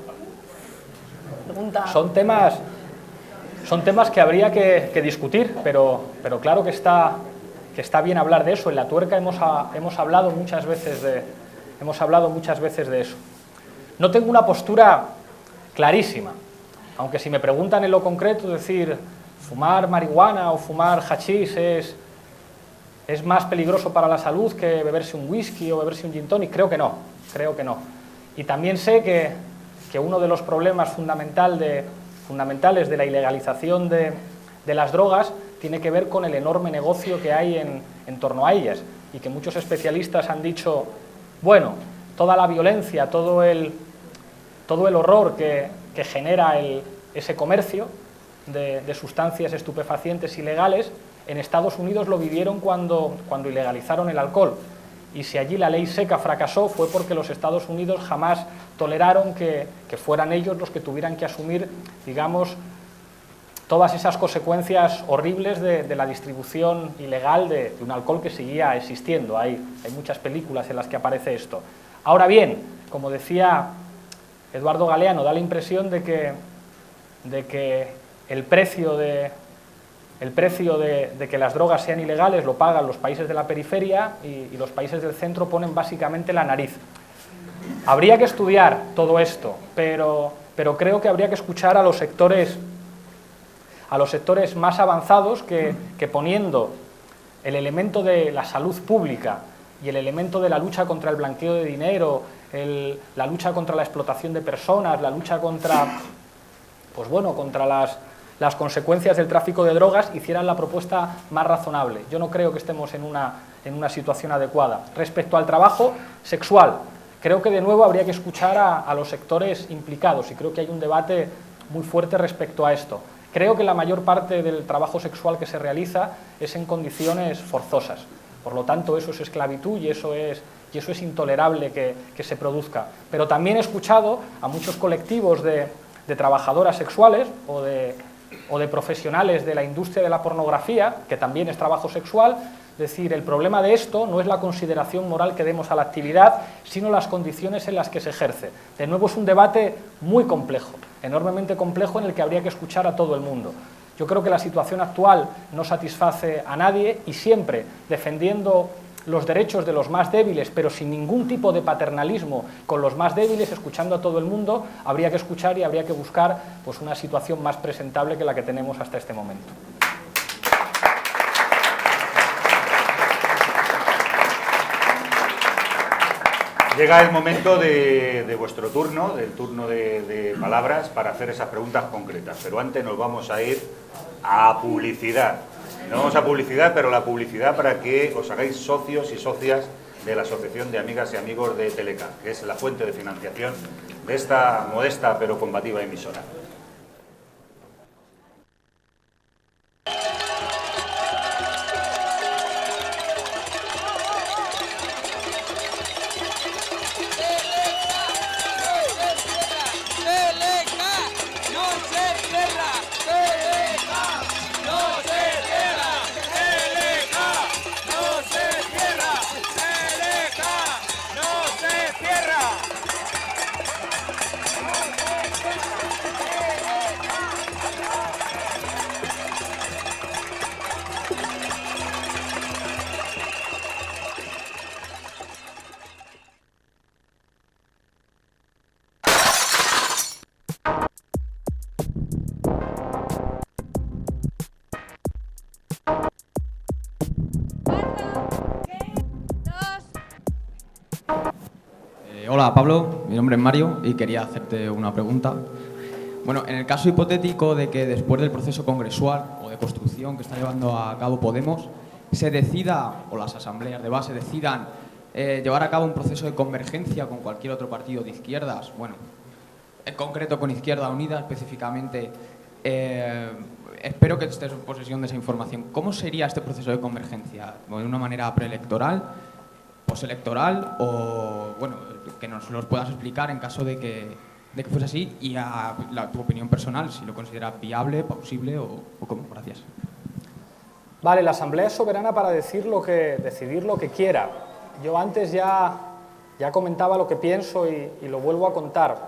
Pregunta... Son temas que habría que discutir, pero claro que está bien hablar de eso. En La Tuerca hemos hablado muchas veces de eso. No tengo una postura clarísima, aunque si me preguntan en lo concreto, decir fumar marihuana o fumar hachís es más peligroso para la salud que beberse un whisky o beberse un gin tonic, creo que no. Y también sé que uno de los problemas fundamentales de la ilegalización de las drogas tiene que ver con el enorme negocio que hay en torno a ellas, y que muchos especialistas han dicho, bueno, toda la violencia, todo el horror que genera ese comercio de sustancias estupefacientes ilegales, en Estados Unidos lo vivieron cuando ilegalizaron el alcohol. Y si allí la ley seca fracasó fue porque los Estados Unidos jamás toleraron que fueran ellos los que tuvieran que asumir, digamos, todas esas consecuencias horribles de la distribución ilegal de un alcohol que seguía existiendo. Hay muchas películas en las que aparece esto. Ahora bien, como decía Eduardo Galeano, da la impresión de que el precio de que las drogas sean ilegales lo pagan los países de la periferia y los países del centro ponen básicamente la nariz. Habría que estudiar todo esto, pero creo que habría que escuchar a los sectores más avanzados que poniendo el elemento de la salud pública y el elemento de la lucha contra el blanqueo de dinero, la lucha contra la explotación de personas, la lucha contra las consecuencias del tráfico de drogas, hicieran la propuesta más razonable. Yo no creo que estemos en una situación adecuada. Respecto al trabajo sexual, creo que de nuevo habría que escuchar a los sectores implicados, y creo que hay un debate muy fuerte respecto a esto. Creo que la mayor parte del trabajo sexual que se realiza es en condiciones forzosas. Por lo tanto, eso es esclavitud y eso es intolerable que se produzca. Pero también he escuchado a muchos colectivos de trabajadoras sexuales o de profesionales de la industria de la pornografía, que también es trabajo sexual, decir, el problema de esto no es la consideración moral que demos a la actividad, sino las condiciones en las que se ejerce. De nuevo, es un debate muy complejo, enormemente complejo, en el que habría que escuchar a todo el mundo. Yo creo que la situación actual no satisface a nadie, y siempre defendiendo los derechos de los más débiles, pero sin ningún tipo de paternalismo con los más débiles, escuchando a todo el mundo, habría que escuchar y habría que buscar pues, una situación más presentable que la que tenemos hasta este momento. Llega el momento de vuestro turno, del turno de palabras, para hacer esas preguntas concretas. Pero antes nos vamos a ir a publicidad. No vamos a publicidad, pero la publicidad para que os hagáis socios y socias de la Asociación de Amigas y Amigos de Teleca, que es la fuente de financiación de esta modesta pero combativa emisora. Hola Pablo, mi nombre es Mario y quería hacerte una pregunta. Bueno, en el caso hipotético de que después del proceso congresual o de construcción que está llevando a cabo Podemos, se decida, o las asambleas de base decidan llevar a cabo un proceso de convergencia con cualquier otro partido de izquierdas, bueno, en concreto con Izquierda Unida específicamente, espero que estés en posesión de esa información. ¿Cómo sería este proceso de convergencia? ¿De una manera preelectoral, postelectoral o, bueno, que nos los puedas explicar en caso de que fuese así y a tu opinión personal, si lo consideras viable, plausible o cómo? Gracias. Vale, la Asamblea es soberana para decidir lo que quiera. Yo antes ya comentaba lo que pienso y lo vuelvo a contar.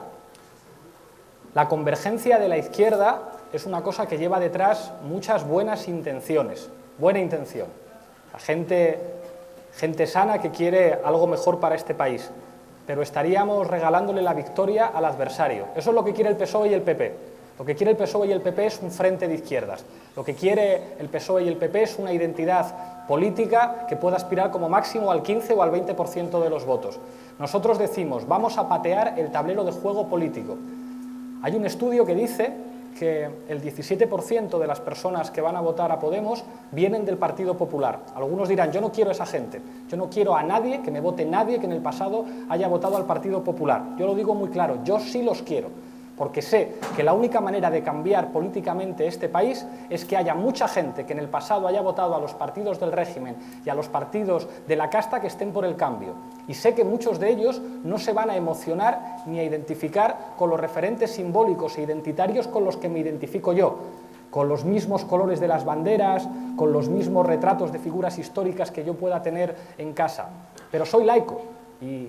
La convergencia de la izquierda es una cosa que lleva detrás muchas buenas intenciones. Buena intención. La gente sana que quiere algo mejor para este país. Pero estaríamos regalándole la victoria al adversario. Eso es lo que quiere el PSOE y el PP. Lo que quiere el PSOE y el PP es un frente de izquierdas. Lo que quiere el PSOE y el PP es una identidad política que pueda aspirar como máximo al 15 o al 20% de los votos. Nosotros decimos, vamos a patear el tablero de juego político. Hay un estudio que dice que el 17% de las personas que van a votar a Podemos vienen del Partido Popular. Algunos dirán, yo no quiero a esa gente, yo no quiero a nadie, que me vote nadie que en el pasado haya votado al Partido Popular. Yo lo digo muy claro, yo sí los quiero, porque sé que la única manera de cambiar políticamente este país es que haya mucha gente que en el pasado haya votado a los partidos del régimen y a los partidos de la casta que estén por el cambio. Y sé que muchos de ellos no se van a emocionar ni a identificar con los referentes simbólicos e identitarios con los que me identifico yo, con los mismos colores de las banderas, con los mismos retratos de figuras históricas que yo pueda tener en casa. Pero soy laico y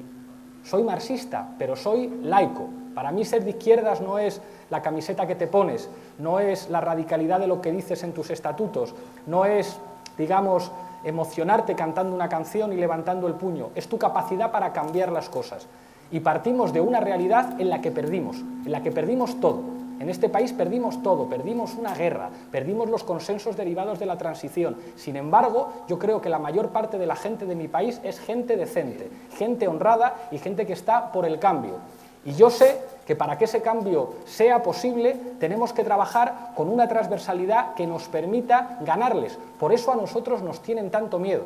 soy marxista, pero soy laico. Para mí ser de izquierdas no es la camiseta que te pones, no es la radicalidad de lo que dices en tus estatutos, no es, digamos, emocionarte cantando una canción y levantando el puño, es tu capacidad para cambiar las cosas. Y partimos de una realidad en la que perdimos todo. En este país perdimos todo, perdimos una guerra, perdimos los consensos derivados de la transición. Sin embargo, yo creo que la mayor parte de la gente de mi país es gente decente, gente honrada y gente que está por el cambio. Y yo sé que para que ese cambio sea posible tenemos que trabajar con una transversalidad que nos permita ganarles. Por eso a nosotros nos tienen tanto miedo.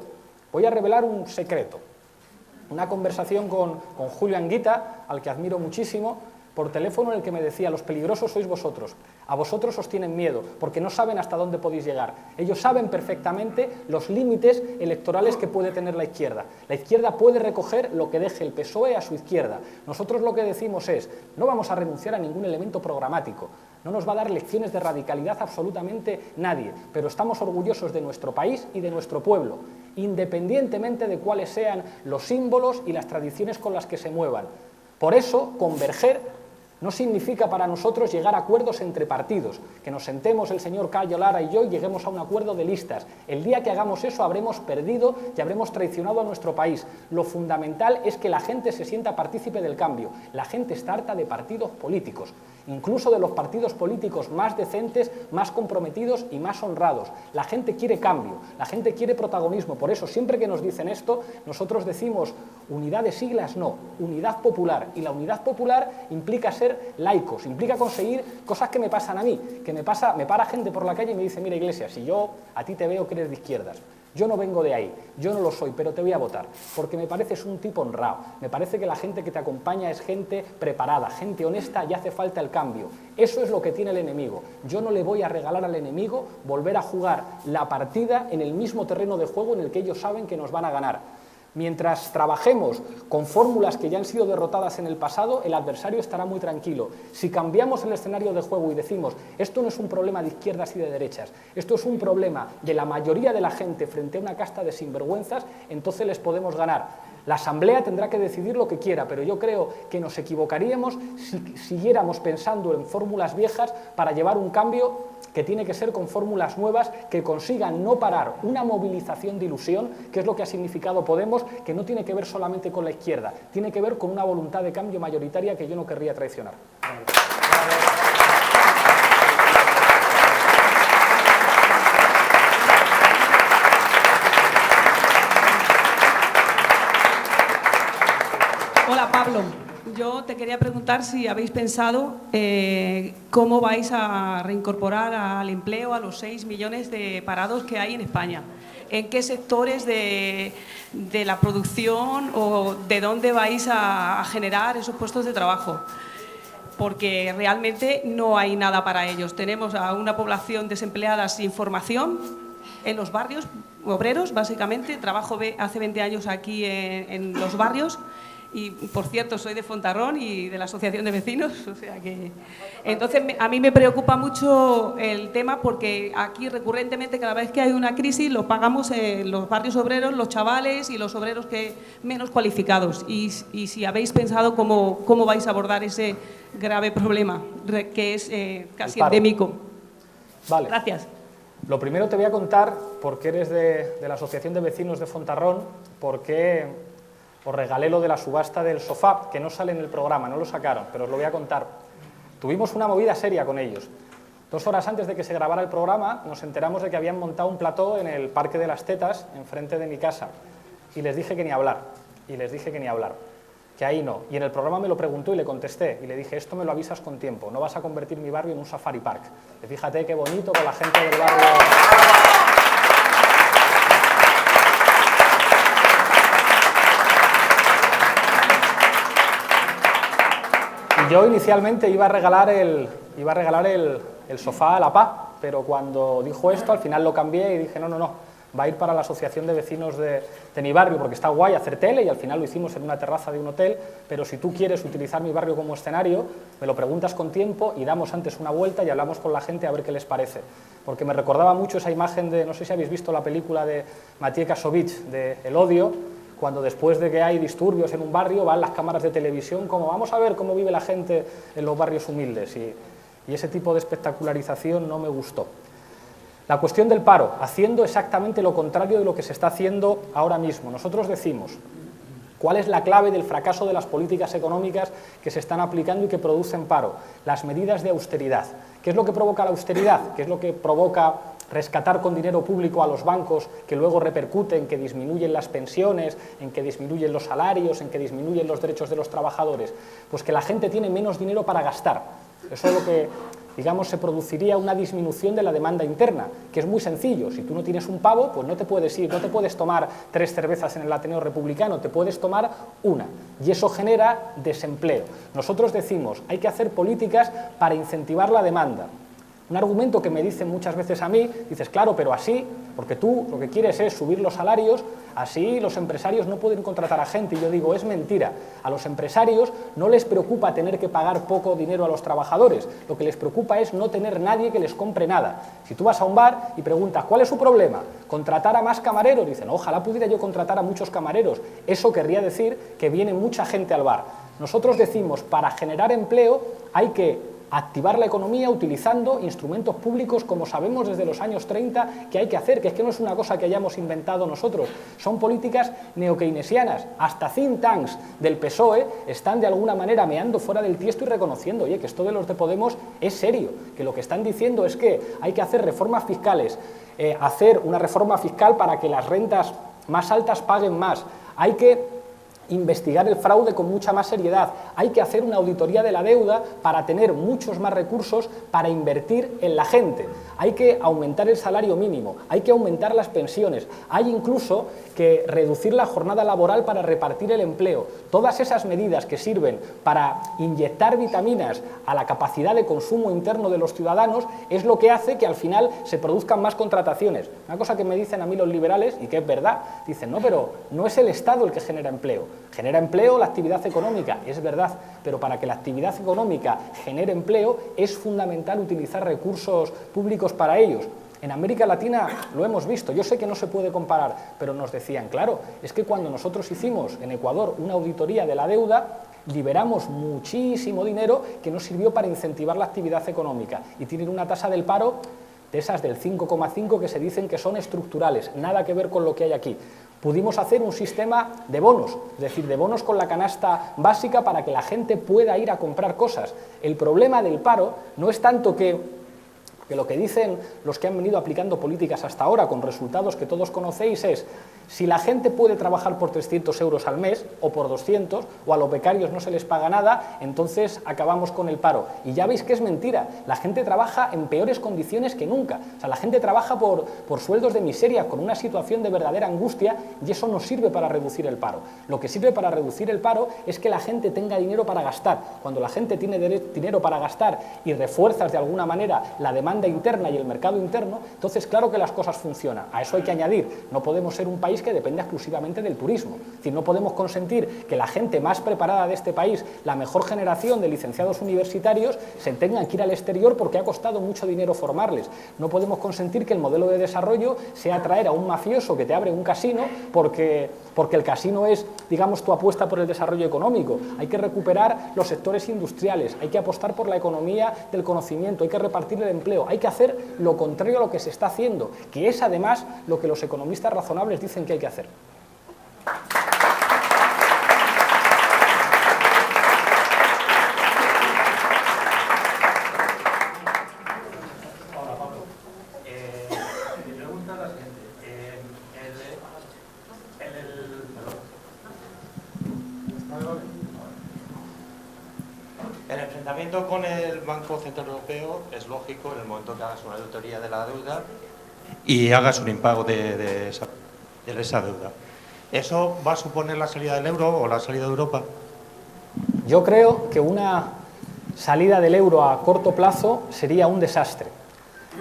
Voy a revelar un secreto. Una conversación con Julio Anguita, al que admiro muchísimo, por teléfono en el que me decía, los peligrosos sois vosotros, a vosotros os tienen miedo, porque no saben hasta dónde podéis llegar. Ellos saben perfectamente los límites electorales que puede tener la izquierda. La izquierda puede recoger lo que deje el PSOE a su izquierda. Nosotros lo que decimos es, no vamos a renunciar a ningún elemento programático, no nos va a dar lecciones de radicalidad absolutamente nadie, pero estamos orgullosos de nuestro país y de nuestro pueblo, independientemente de cuáles sean los símbolos y las tradiciones con las que se muevan. Por eso, converger no significa para nosotros llegar a acuerdos entre partidos, que nos sentemos el señor Cayo Lara y yo y lleguemos a un acuerdo de listas. El día que hagamos eso habremos perdido y habremos traicionado a nuestro país. Lo fundamental es que la gente se sienta partícipe del cambio. La gente está harta de partidos políticos, incluso de los partidos políticos más decentes, más comprometidos y más honrados. La gente quiere cambio, la gente quiere protagonismo. Por eso, siempre que nos dicen esto, nosotros decimos unidad de siglas, no, unidad popular. Y la unidad popular implica ser laicos, implica conseguir cosas que me pasan a mí, que me para gente por la calle y me dice, mira Iglesias, si yo a ti te veo que eres de izquierdas, Yo no vengo de ahí, yo no lo soy, pero te voy a votar, porque me pareces un tipo honrado, me parece que la gente que te acompaña es gente preparada, gente honesta y hace falta el cambio. Eso es lo que tiene el enemigo. Yo no le voy a regalar al enemigo volver a jugar la partida en el mismo terreno de juego en el que ellos saben que nos van a ganar. Mientras trabajemos con fórmulas que ya han sido derrotadas en el pasado, el adversario estará muy tranquilo. Si cambiamos el escenario de juego y decimos, esto no es un problema de izquierdas y de derechas, esto es un problema de la mayoría de la gente frente a una casta de sinvergüenzas, entonces les podemos ganar. La Asamblea tendrá que decidir lo que quiera, pero yo creo que nos equivocaríamos si siguiéramos pensando en fórmulas viejas para llevar un cambio que tiene que ser con fórmulas nuevas que consigan no parar una movilización de ilusión, que es lo que ha significado Podemos, que no tiene que ver solamente con la izquierda, tiene que ver con una voluntad de cambio mayoritaria que yo no querría traicionar. Hola, Pablo. Yo te quería preguntar si habéis pensado cómo vais a reincorporar al empleo a los 6 millones de parados que hay en España. ¿En qué sectores de la producción o de dónde vais a generar esos puestos de trabajo? Porque realmente no hay nada para ellos. Tenemos a una población desempleada sin formación en los barrios obreros, básicamente. Trabajo hace 20 años aquí en los barrios. Y, por cierto, soy de Fontarrón y de la Asociación de Vecinos, o sea que... Entonces, a mí me preocupa mucho el tema porque aquí recurrentemente, cada vez que hay una crisis, lo pagamos en los barrios obreros, los chavales y los obreros menos cualificados. Y si habéis pensado cómo vais a abordar ese grave problema, que es casi endémico. Vale. Gracias. Lo primero te voy a contar, porque eres de la Asociación de Vecinos de Fontarrón, porque... os regalé lo de la subasta del sofá, que no sale en el programa, no lo sacaron, pero os lo voy a contar. Tuvimos una movida seria con ellos. 2 horas antes de que se grabara el programa, nos enteramos de que habían montado un plató en el Parque de las Tetas, enfrente de mi casa, y les dije que ni hablar, que ahí no. Y en el programa me lo preguntó y le contesté, y le dije, esto me lo avisas con tiempo, no vas a convertir mi barrio en un safari park. Y fíjate qué bonito con la gente del barrio... Yo inicialmente iba a regalar el sofá a la PA, pero cuando dijo esto al final lo cambié y dije no, va a ir para la Asociación de Vecinos de mi barrio, porque está guay hacer tele y al final lo hicimos en una terraza de un hotel, pero si tú quieres utilizar mi barrio como escenario, me lo preguntas con tiempo y damos antes una vuelta y hablamos con la gente a ver qué les parece. Porque me recordaba mucho esa imagen de, no sé si habéis visto la película de Maciej Kasowicz, de El odio, cuando después de que hay disturbios en un barrio van las cámaras de televisión como vamos a ver cómo vive la gente en los barrios humildes y ese tipo de espectacularización no me gustó. La cuestión del paro, haciendo exactamente lo contrario de lo que se está haciendo ahora mismo. Nosotros decimos, ¿cuál es la clave del fracaso de las políticas económicas que se están aplicando y que producen paro? Las medidas de austeridad. ¿Qué es lo que provoca la austeridad? ¿Qué es lo que provoca rescatar con dinero público a los bancos que luego repercute en que disminuyen las pensiones, en que disminuyen los salarios, en que disminuyen los derechos de los trabajadores? Pues que la gente tiene menos dinero para gastar. Eso es lo que, digamos, se produciría una disminución de la demanda interna, que es muy sencillo. Si tú no tienes un pavo, pues no te puedes ir, no te puedes tomar 3 cervezas en el Ateneo Republicano, te puedes tomar una. Y eso genera desempleo. Nosotros decimos, hay que hacer políticas para incentivar la demanda. Un argumento que me dicen muchas veces a mí, dices, claro, pero así, porque tú lo que quieres es subir los salarios, así los empresarios no pueden contratar a gente. Y yo digo, es mentira. A los empresarios no les preocupa tener que pagar poco dinero a los trabajadores. Lo que les preocupa es no tener nadie que les compre nada. Si tú vas a un bar y preguntas, ¿cuál es su problema? ¿Contratar a más camareros? Dicen, ojalá pudiera yo contratar a muchos camareros. Eso querría decir que viene mucha gente al bar. Nosotros decimos, para generar empleo hay que activar la economía utilizando instrumentos públicos como sabemos desde los años 30 que hay que hacer, que es que no es una cosa que hayamos inventado nosotros, son políticas neokeynesianas. Hasta think tanks del PSOE están de alguna manera meando fuera del tiesto y reconociendo, oye, que esto de los de Podemos es serio, que lo que están diciendo es que hay que hacer reformas fiscales, hacer una reforma fiscal para que las rentas más altas paguen más, hay que investigar el fraude con mucha más seriedad, hay que hacer una auditoría de la deuda para tener muchos más recursos para invertir en la gente, hay que aumentar el salario mínimo, hay que aumentar las pensiones, hay incluso que reducir la jornada laboral para repartir el empleo. Todas esas medidas que sirven para inyectar vitaminas a la capacidad de consumo interno de los ciudadanos es lo que hace que al final se produzcan más contrataciones. Una cosa que me dicen a mí los liberales, y que es verdad, dicen, no, pero no es el Estado el que genera empleo. Genera empleo la actividad económica, es verdad, pero para que la actividad económica genere empleo es fundamental utilizar recursos públicos para ellos. En América Latina lo hemos visto, yo sé que no se puede comparar, pero nos decían, claro, es que cuando nosotros hicimos en Ecuador una auditoría de la deuda, liberamos muchísimo dinero que nos sirvió para incentivar la actividad económica y tienen una tasa del paro de esas del 5,5 que se dicen que son estructurales, nada que ver con lo que hay aquí. Pudimos hacer un sistema de bonos, es decir, de bonos con la canasta básica para que la gente pueda ir a comprar cosas. El problema del paro no es tanto que lo que dicen los que han venido aplicando políticas hasta ahora con resultados que todos conocéis es si la gente puede trabajar por 300 euros al mes o por 200 o a los becarios no se les paga nada, entonces acabamos con el paro. Y ya veis que es mentira, la gente trabaja en peores condiciones que nunca, o sea, la gente trabaja por sueldos de miseria, con una situación de verdadera angustia y eso no sirve para reducir el paro. Lo que sirve para reducir el paro es que la gente tenga dinero para gastar. Cuando la gente tiene dinero para gastar y refuerzas de alguna manera la demanda interna y el mercado interno, entonces claro que las cosas funcionan. A eso hay que añadir, no podemos ser un país que dependa exclusivamente del turismo. Es decir, no podemos consentir que la gente más preparada de este país, la mejor generación de licenciados universitarios, se tengan que ir al exterior porque ha costado mucho dinero formarles. No podemos consentir que el modelo de desarrollo sea traer a un mafioso que te abre un casino porque el casino es, digamos, tu apuesta por el desarrollo económico. Hay que recuperar los sectores industriales, hay que apostar por la economía del conocimiento, hay que repartir el empleo, hay que hacer lo contrario a lo que se está haciendo, que es además lo que los economistas razonables dicen que hay que hacer. Mi pregunta es la siguiente. El enfrentamiento con el Banco Central Europeo es lógico en el momento que hagas una auditoría de la deuda y hagas un impago de esa deuda. ¿Eso va a suponer la salida del euro o la salida de Europa? Yo creo que una salida del euro a corto plazo sería un desastre.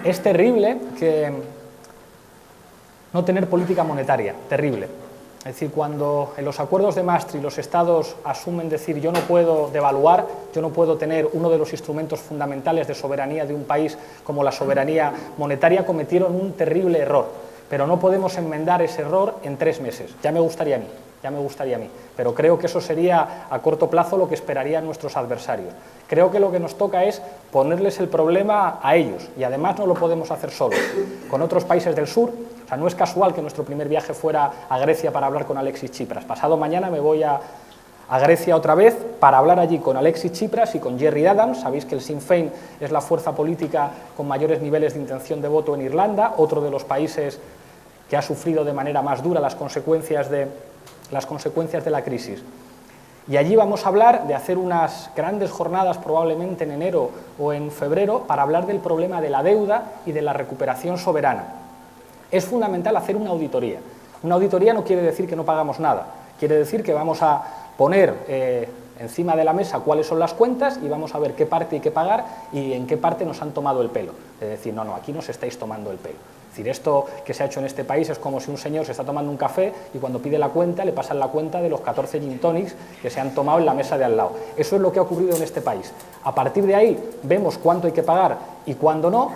Es terrible que no tener política monetaria, terrible. Es decir, cuando en los acuerdos de Maastricht los estados asumen decir yo no puedo devaluar, yo no puedo tener uno de los instrumentos fundamentales de soberanía de un país como la soberanía monetaria, cometieron un terrible error. Pero no podemos enmendar ese error en 3 meses. Ya me gustaría a mí. Pero creo que eso sería a corto plazo lo que esperarían nuestros adversarios. Creo que lo que nos toca es ponerles el problema a ellos y además no lo podemos hacer solos. Con otros países del sur, o sea, no es casual que nuestro primer viaje fuera a Grecia para hablar con Alexis Tsipras. Pasado mañana me voy a Grecia otra vez para hablar allí con Alexis Tsipras y con Gerry Adams. Sabéis que el Sinn Féin es la fuerza política con mayores niveles de intención de voto en Irlanda, otro de los países que ha sufrido de manera más dura las consecuencias de la crisis. Y allí vamos a hablar de hacer unas grandes jornadas probablemente en enero o en febrero para hablar del problema de la deuda y de la recuperación soberana. Es fundamental hacer una auditoría. Una auditoría no quiere decir que no pagamos nada, quiere decir que vamos a poner encima de la mesa cuáles son las cuentas y vamos a ver qué parte hay que pagar y en qué parte nos han tomado el pelo. Es decir, no, aquí nos estáis tomando el pelo. Es decir, esto que se ha hecho en este país es como si un señor se está tomando un café y cuando pide la cuenta le pasan la cuenta de los 14 gin tonics que se han tomado en la mesa de al lado. Eso es lo que ha ocurrido en este país. A partir de ahí vemos cuánto hay que pagar y cuándo no,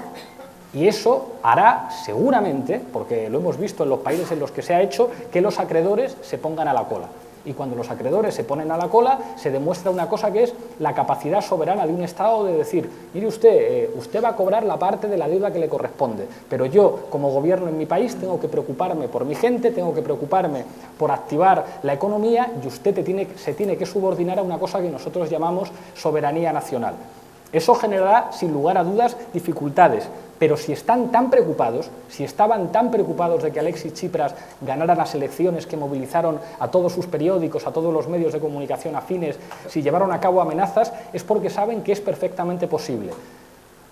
y eso hará seguramente, porque lo hemos visto en los países en los que se ha hecho, que los acreedores se pongan a la cola. Y cuando los acreedores se ponen a la cola, se demuestra una cosa que es la capacidad soberana de un Estado de decir, mire usted, usted va a cobrar la parte de la deuda que le corresponde, pero yo, como gobierno en mi país, tengo que preocuparme por mi gente, tengo que preocuparme por activar la economía y usted se tiene que subordinar a una cosa que nosotros llamamos soberanía nacional. Eso generará, sin lugar a dudas, dificultades, Pero si están tan preocupados, si estaban tan preocupados de que Alexis Tsipras ganara las elecciones que movilizaron a todos sus periódicos, a todos los medios de comunicación afines, si llevaron a cabo amenazas, es porque saben que es perfectamente posible.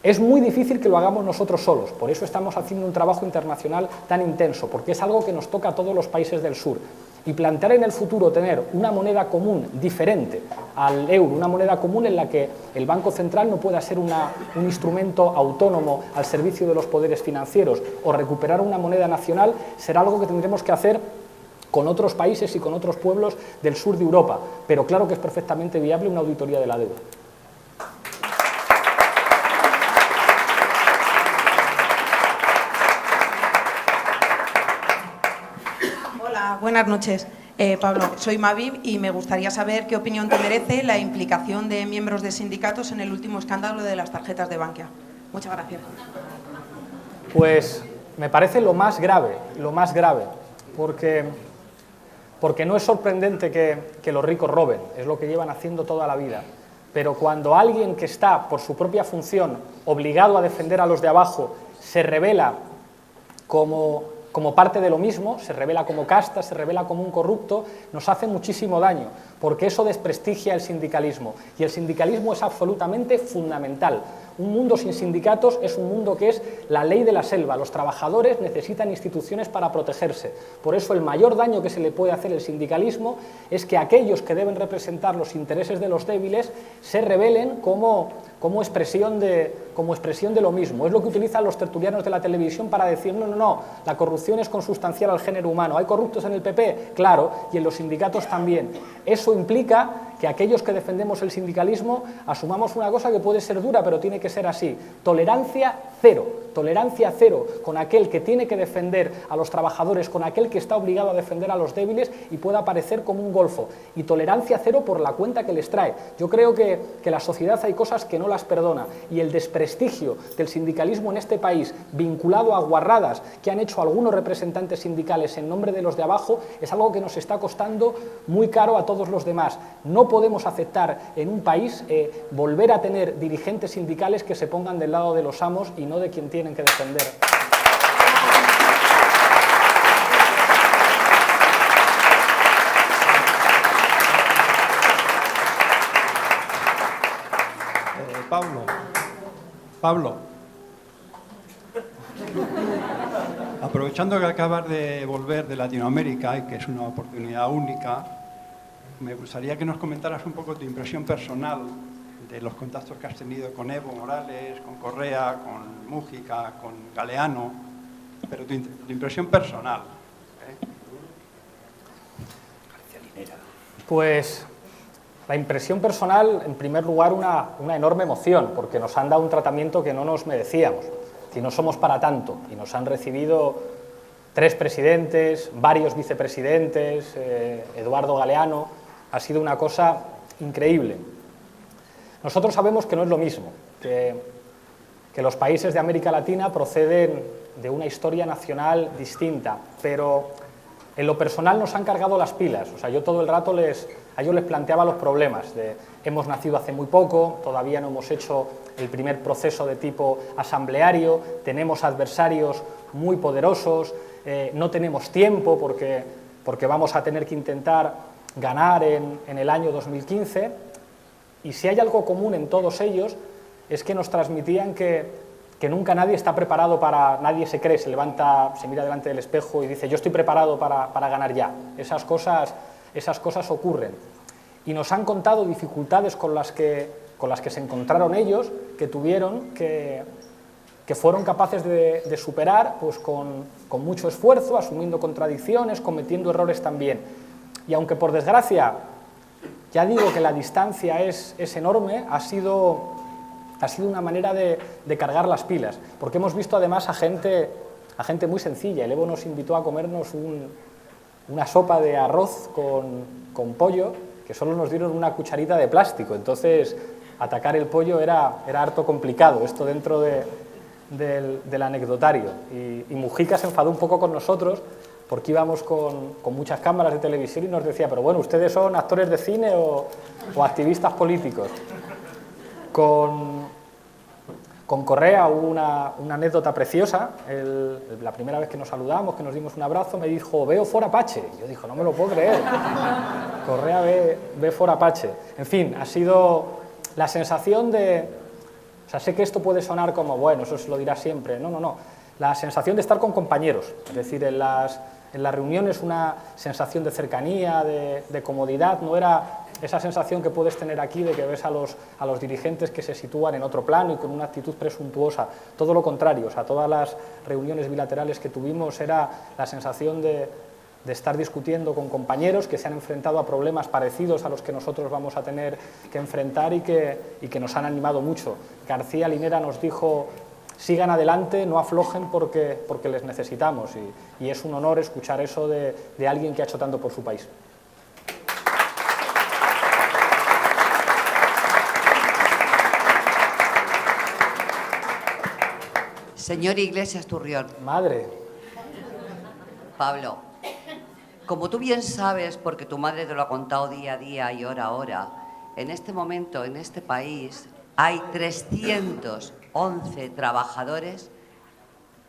Es muy difícil que lo hagamos nosotros solos, por eso estamos haciendo un trabajo internacional tan intenso, porque es algo que nos toca a todos los países del sur. Y plantear en el futuro tener una moneda común diferente al euro, una moneda común en la que el Banco Central no pueda ser un instrumento autónomo al servicio de los poderes financieros, o recuperar una moneda nacional, será algo que tendremos que hacer con otros países y con otros pueblos del sur de Europa, pero claro que es perfectamente viable una auditoría de la deuda. Buenas noches, Pablo. Soy Mavi y me gustaría saber qué opinión te merece la implicación de miembros de sindicatos en el último escándalo de las tarjetas de Bankia. Muchas gracias. Pues me parece lo más grave, porque no es sorprendente que los ricos roben, es lo que llevan haciendo toda la vida. Pero cuando alguien que está, por su propia función, obligado a defender a los de abajo, se revela como parte de lo mismo, se revela como casta, se revela como un corrupto, nos hace muchísimo daño, porque eso desprestigia el sindicalismo, y el sindicalismo es absolutamente fundamental. Un mundo sin sindicatos es un mundo que es la ley de la selva, los trabajadores necesitan instituciones para protegerse. Por eso el mayor daño que se le puede hacer al sindicalismo es que aquellos que deben representar los intereses de los débiles se rebelen como expresión de lo mismo. Es lo que utilizan los tertulianos de la televisión para decir no, la corrupción es consustancial al género humano. ¿Hay corruptos en el PP? Claro, y en los sindicatos también. Eso implica que aquellos que defendemos el sindicalismo asumamos una cosa que puede ser dura, pero tiene que ser así. Tolerancia cero con aquel que tiene que defender a los trabajadores, con aquel que está obligado a defender a los débiles y pueda parecer como un golfo. Y tolerancia cero por la cuenta que les trae. Yo creo que la sociedad hay cosas que no las perdona, y el desprestigio del sindicalismo en este país, vinculado a guarradas que han hecho algunos representantes sindicales en nombre de los de abajo, es algo que nos está costando muy caro a todos los demás. No podemos aceptar en un país volver a tener dirigentes sindicales que se pongan del lado de los amos y no de quien tienen que defender. Pablo, aprovechando que acabas de volver de Latinoamérica y que es una oportunidad única, me gustaría que nos comentaras un poco tu impresión personal de los contactos que has tenido con Evo Morales, con Correa, con Mújica, con Galeano, pero tu impresión personal. Pues la impresión personal, en primer lugar, una enorme emoción, porque nos han dado un tratamiento que no nos merecíamos, que no somos para tanto, y nos han recibido 3 presidentes, varios vicepresidentes, Eduardo Galeano. Ha sido una cosa increíble. Nosotros sabemos que no es lo mismo, que los países de América Latina proceden de una historia nacional distinta, pero en lo personal nos han cargado las pilas. O sea, yo todo el rato a ellos les planteaba los problemas de hemos nacido hace muy poco, todavía no hemos hecho el primer proceso de tipo asambleario, tenemos adversarios muy poderosos, no tenemos tiempo porque vamos a tener que intentar ganar en el año 2015, y si hay algo común en todos ellos es que nos transmitían que nunca nadie está preparado nadie se cree, se levanta, se mira delante del espejo y dice yo estoy preparado para ganar ya. Esas cosas ocurren. Y nos han contado dificultades con las que se encontraron ellos, que tuvieron, que fueron capaces de superar pues con mucho esfuerzo, asumiendo contradicciones, cometiendo errores también. Y aunque por desgracia, ya digo que la distancia es enorme, ha sido una manera de cargar las pilas, porque hemos visto además a gente muy sencilla. El Evo nos invitó a comernos una sopa de arroz con pollo, que solo nos dieron una cucharita de plástico, entonces atacar el pollo era harto complicado, esto dentro del anecdotario. Y Mujica se enfadó un poco con nosotros, porque íbamos con muchas cámaras de televisión y nos decía, pero bueno, ¿ustedes son actores de cine o activistas políticos? Con Con Correa hubo una anécdota preciosa. La primera vez que nos saludamos, que nos dimos un abrazo, me dijo, veo fora Pache. Yo dije, no me lo puedo creer. Correa ve fora Pache. En fin, ha sido la sensación de... O sea, sé que esto puede sonar como, bueno, eso se lo dirá siempre. No, no, no. La sensación de estar con compañeros. Es decir, en las reuniones una sensación de cercanía, de comodidad. No era esa sensación que puedes tener aquí de que ves a los dirigentes que se sitúan en otro plano y con una actitud presuntuosa. Todo lo contrario, o sea, todas las reuniones bilaterales que tuvimos era la sensación de estar discutiendo con compañeros que se han enfrentado a problemas parecidos a los que nosotros vamos a tener que enfrentar y que nos han animado mucho. García Linera nos dijo, sigan adelante, no aflojen porque les necesitamos, y es un honor escuchar eso de alguien que ha hecho tanto por su país. Señor Iglesias Turrión. Madre. Pablo, como tú bien sabes, porque tu madre te lo ha contado día a día y hora a hora, en este momento, en este país, hay 311 trabajadores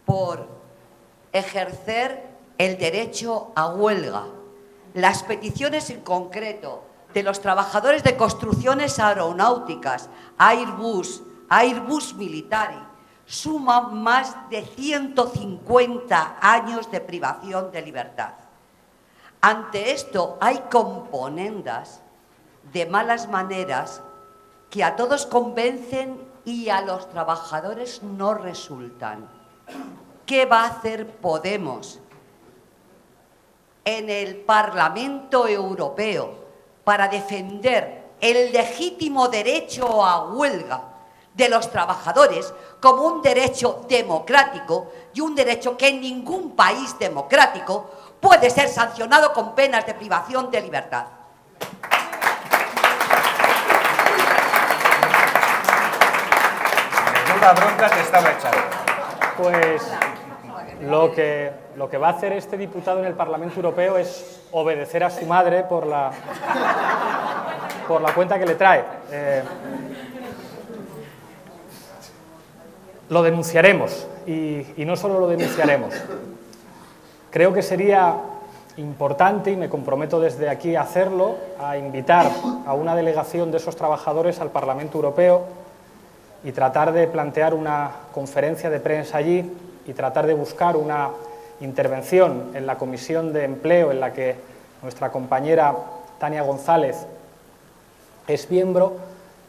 por ejercer el derecho a huelga. Las peticiones en concreto de los trabajadores de construcciones aeronáuticas, Airbus Militari, suman más de 150 años de privación de libertad. Ante esto hay componendas de malas maneras que a todos convencen y a los trabajadores no resultan. ¿Qué va a hacer Podemos en el Parlamento Europeo para defender el legítimo derecho a huelga de los trabajadores como un derecho democrático y un derecho que en ningún país democrático puede ser sancionado con penas de privación de libertad? Menuda bronca que estaba echando. Pues lo que va a hacer este diputado en el Parlamento Europeo es obedecer a su madre por la cuenta que le trae. Lo denunciaremos, y no solo lo denunciaremos. Creo que sería importante, y me comprometo desde aquí a hacerlo, a invitar a una delegación de esos trabajadores al Parlamento Europeo y tratar de plantear una conferencia de prensa allí y tratar de buscar una intervención en la Comisión de Empleo, en la que nuestra compañera Tania González es miembro,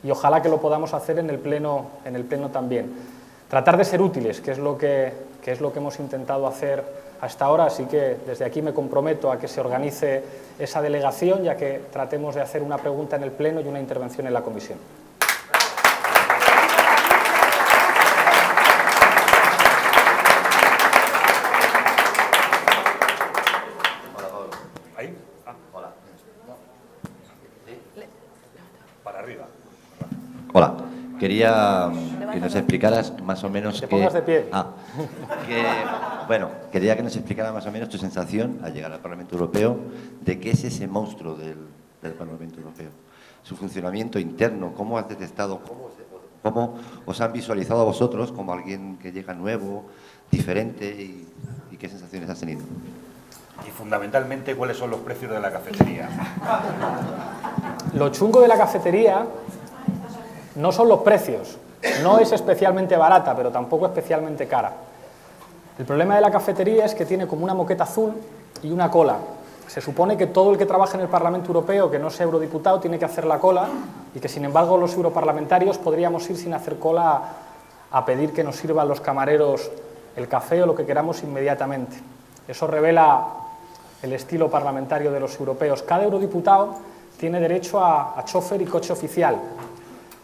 y ojalá que lo podamos hacer en el Pleno también. Tratar de ser útiles, que es lo que hemos intentado hacer hasta ahora, así que desde aquí me comprometo a que se organice esa delegación, ya que tratemos de hacer una pregunta en el Pleno y una intervención en la Comisión. Hola, Pablo. ¿Ahí? Ah, hola. Para arriba. Hola. Quería que nos explicaras más o menos... Te pongas de pie. Quería que nos explicara más o menos tu sensación al llegar al Parlamento Europeo de qué es ese monstruo del Parlamento Europeo. Su funcionamiento interno, cómo has detectado, cómo os han visualizado a vosotros como alguien que llega nuevo, diferente, y qué sensaciones has tenido. Y fundamentalmente, ¿cuáles son los precios de la cafetería? Lo chungo de la cafetería no son los precios. No es especialmente barata, pero tampoco especialmente cara. El problema de la cafetería es que tiene como una moqueta azul y una cola. Se supone que todo el que trabaja en el Parlamento Europeo, que no sea eurodiputado, tiene que hacer la cola, y que sin embargo los europarlamentarios podríamos ir sin hacer cola a pedir que nos sirvan los camareros el café o lo que queramos inmediatamente. Eso revela el estilo parlamentario de los europeos. Cada eurodiputado tiene derecho a chofer y coche oficial.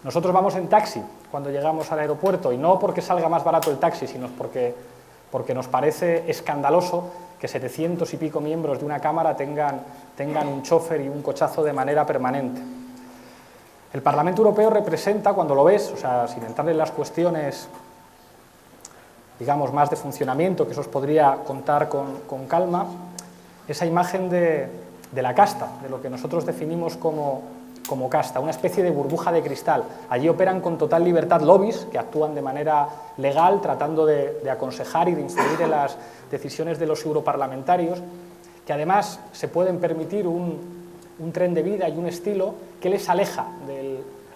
Nosotros vamos en taxi cuando llegamos al aeropuerto, y no porque salga más barato el taxi, sino porque nos parece escandaloso que 700 y pico miembros de una Cámara tengan un chofer y un cochazo de manera permanente. El Parlamento Europeo representa, cuando lo ves, o sea, sin entrar en las cuestiones, digamos, más de funcionamiento, que eso os podría contar con calma, esa imagen de la casta, de lo que nosotros definimos como como casta, una especie de burbuja de cristal. Allí operan con total libertad lobbies que actúan de manera legal tratando de aconsejar y de influir en las decisiones de los europarlamentarios, que además se pueden permitir un tren de vida y un estilo que les aleja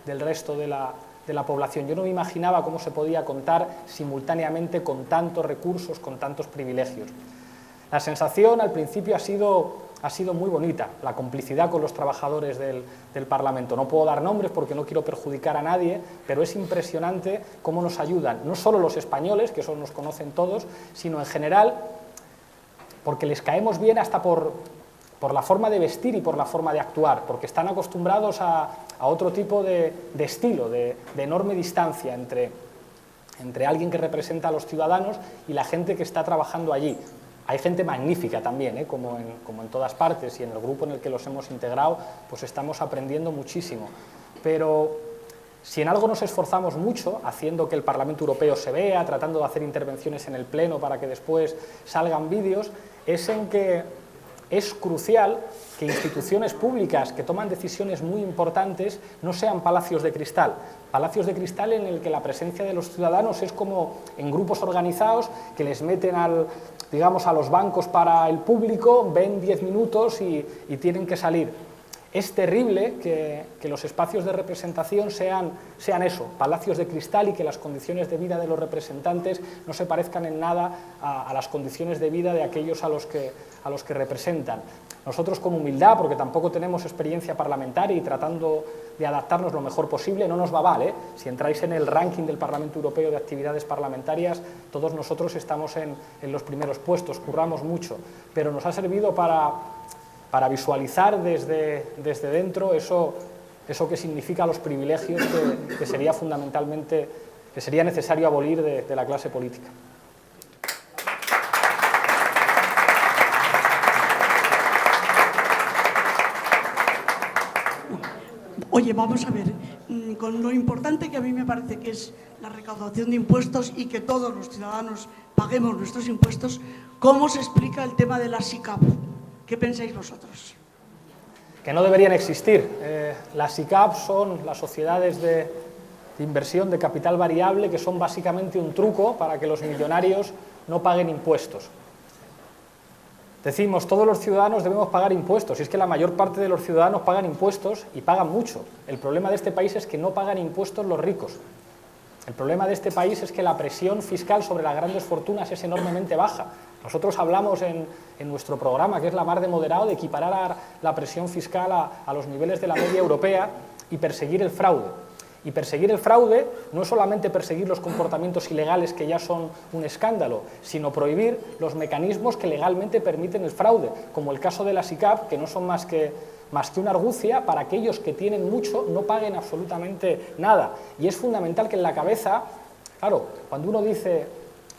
del resto de la población. Yo no me imaginaba cómo se podía contar simultáneamente con tantos recursos, con tantos privilegios. La sensación al principio ha sido muy bonita, la complicidad con los trabajadores del Parlamento. No puedo dar nombres porque no quiero perjudicar a nadie, pero es impresionante cómo nos ayudan, no solo los españoles, que eso nos conocen todos, sino en general, porque les caemos bien hasta por la forma de vestir y por la forma de actuar, porque están acostumbrados a otro tipo de estilo, de enorme distancia entre alguien que representa a los ciudadanos y la gente que está trabajando allí. Hay gente magnífica también, como en todas partes, y en el grupo en el que los hemos integrado, pues estamos aprendiendo muchísimo. Pero si en algo nos esforzamos mucho, haciendo que el Parlamento Europeo se vea, tratando de hacer intervenciones en el Pleno para que después salgan vídeos, es en que es crucial que instituciones públicas que toman decisiones muy importantes no sean palacios de cristal en el que la presencia de los ciudadanos es como en grupos organizados que les meten a los bancos para el público, ven 10 minutos y tienen que salir. Es terrible que los espacios de representación sean eso, palacios de cristal, y que las condiciones de vida de los representantes no se parezcan en nada a las condiciones de vida de aquellos a los que representan. Nosotros con humildad, porque tampoco tenemos experiencia parlamentaria y tratando de adaptarnos lo mejor posible, no nos va mal, Si entráis en el ranking del Parlamento Europeo de actividades parlamentarias, todos nosotros estamos en los primeros puestos, curramos mucho, pero nos ha servido para visualizar desde dentro eso que significa los privilegios que sería fundamentalmente, que sería necesario abolir de la clase política. Oye, vamos a ver, con lo importante que a mí me parece que es la recaudación de impuestos y que todos los ciudadanos paguemos nuestros impuestos, ¿cómo se explica el tema de la SICAV? ¿Qué pensáis vosotros? Que no deberían existir. Las SICAV son las sociedades de inversión de capital variable, que son básicamente un truco para que los millonarios no paguen impuestos. Decimos, todos los ciudadanos debemos pagar impuestos, y es que la mayor parte de los ciudadanos pagan impuestos y pagan mucho. El problema de este país es que no pagan impuestos los ricos. El problema de este país es que la presión fiscal sobre las grandes fortunas es enormemente baja. Nosotros hablamos en nuestro programa, que es la mar de moderado, de equiparar la presión fiscal a los niveles de la media europea y perseguir el fraude. Y perseguir el fraude no es solamente perseguir los comportamientos ilegales, que ya son un escándalo, sino prohibir los mecanismos que legalmente permiten el fraude, como el caso de la SICAV, que no son más que una argucia para aquellos que tienen mucho no paguen absolutamente nada. Y es fundamental que en la cabeza, claro, cuando uno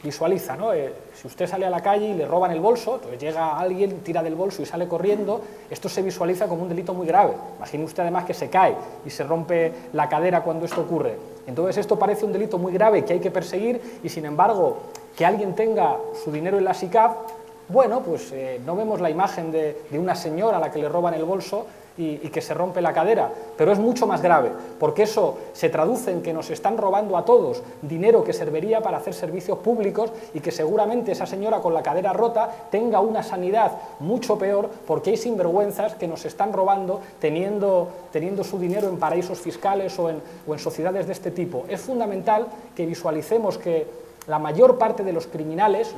visualiza, ¿no? Si usted sale a la calle y le roban el bolso, entonces llega alguien, tira del bolso y sale corriendo, esto se visualiza como un delito muy grave. Imagine usted además que se cae y se rompe la cadera cuando esto ocurre. Entonces esto parece un delito muy grave que hay que perseguir, y sin embargo que alguien tenga su dinero en la SICAV, bueno, pues no vemos la imagen de una señora a la que le roban el bolso y que se rompe la cadera, pero es mucho más grave, porque eso se traduce en que nos están robando a todos dinero que serviría para hacer servicios públicos, y que seguramente esa señora con la cadera rota tenga una sanidad mucho peor, porque hay sinvergüenzas que nos están robando teniendo su dinero en paraísos fiscales o en sociedades de este tipo. Es fundamental que visualicemos que la mayor parte de los criminales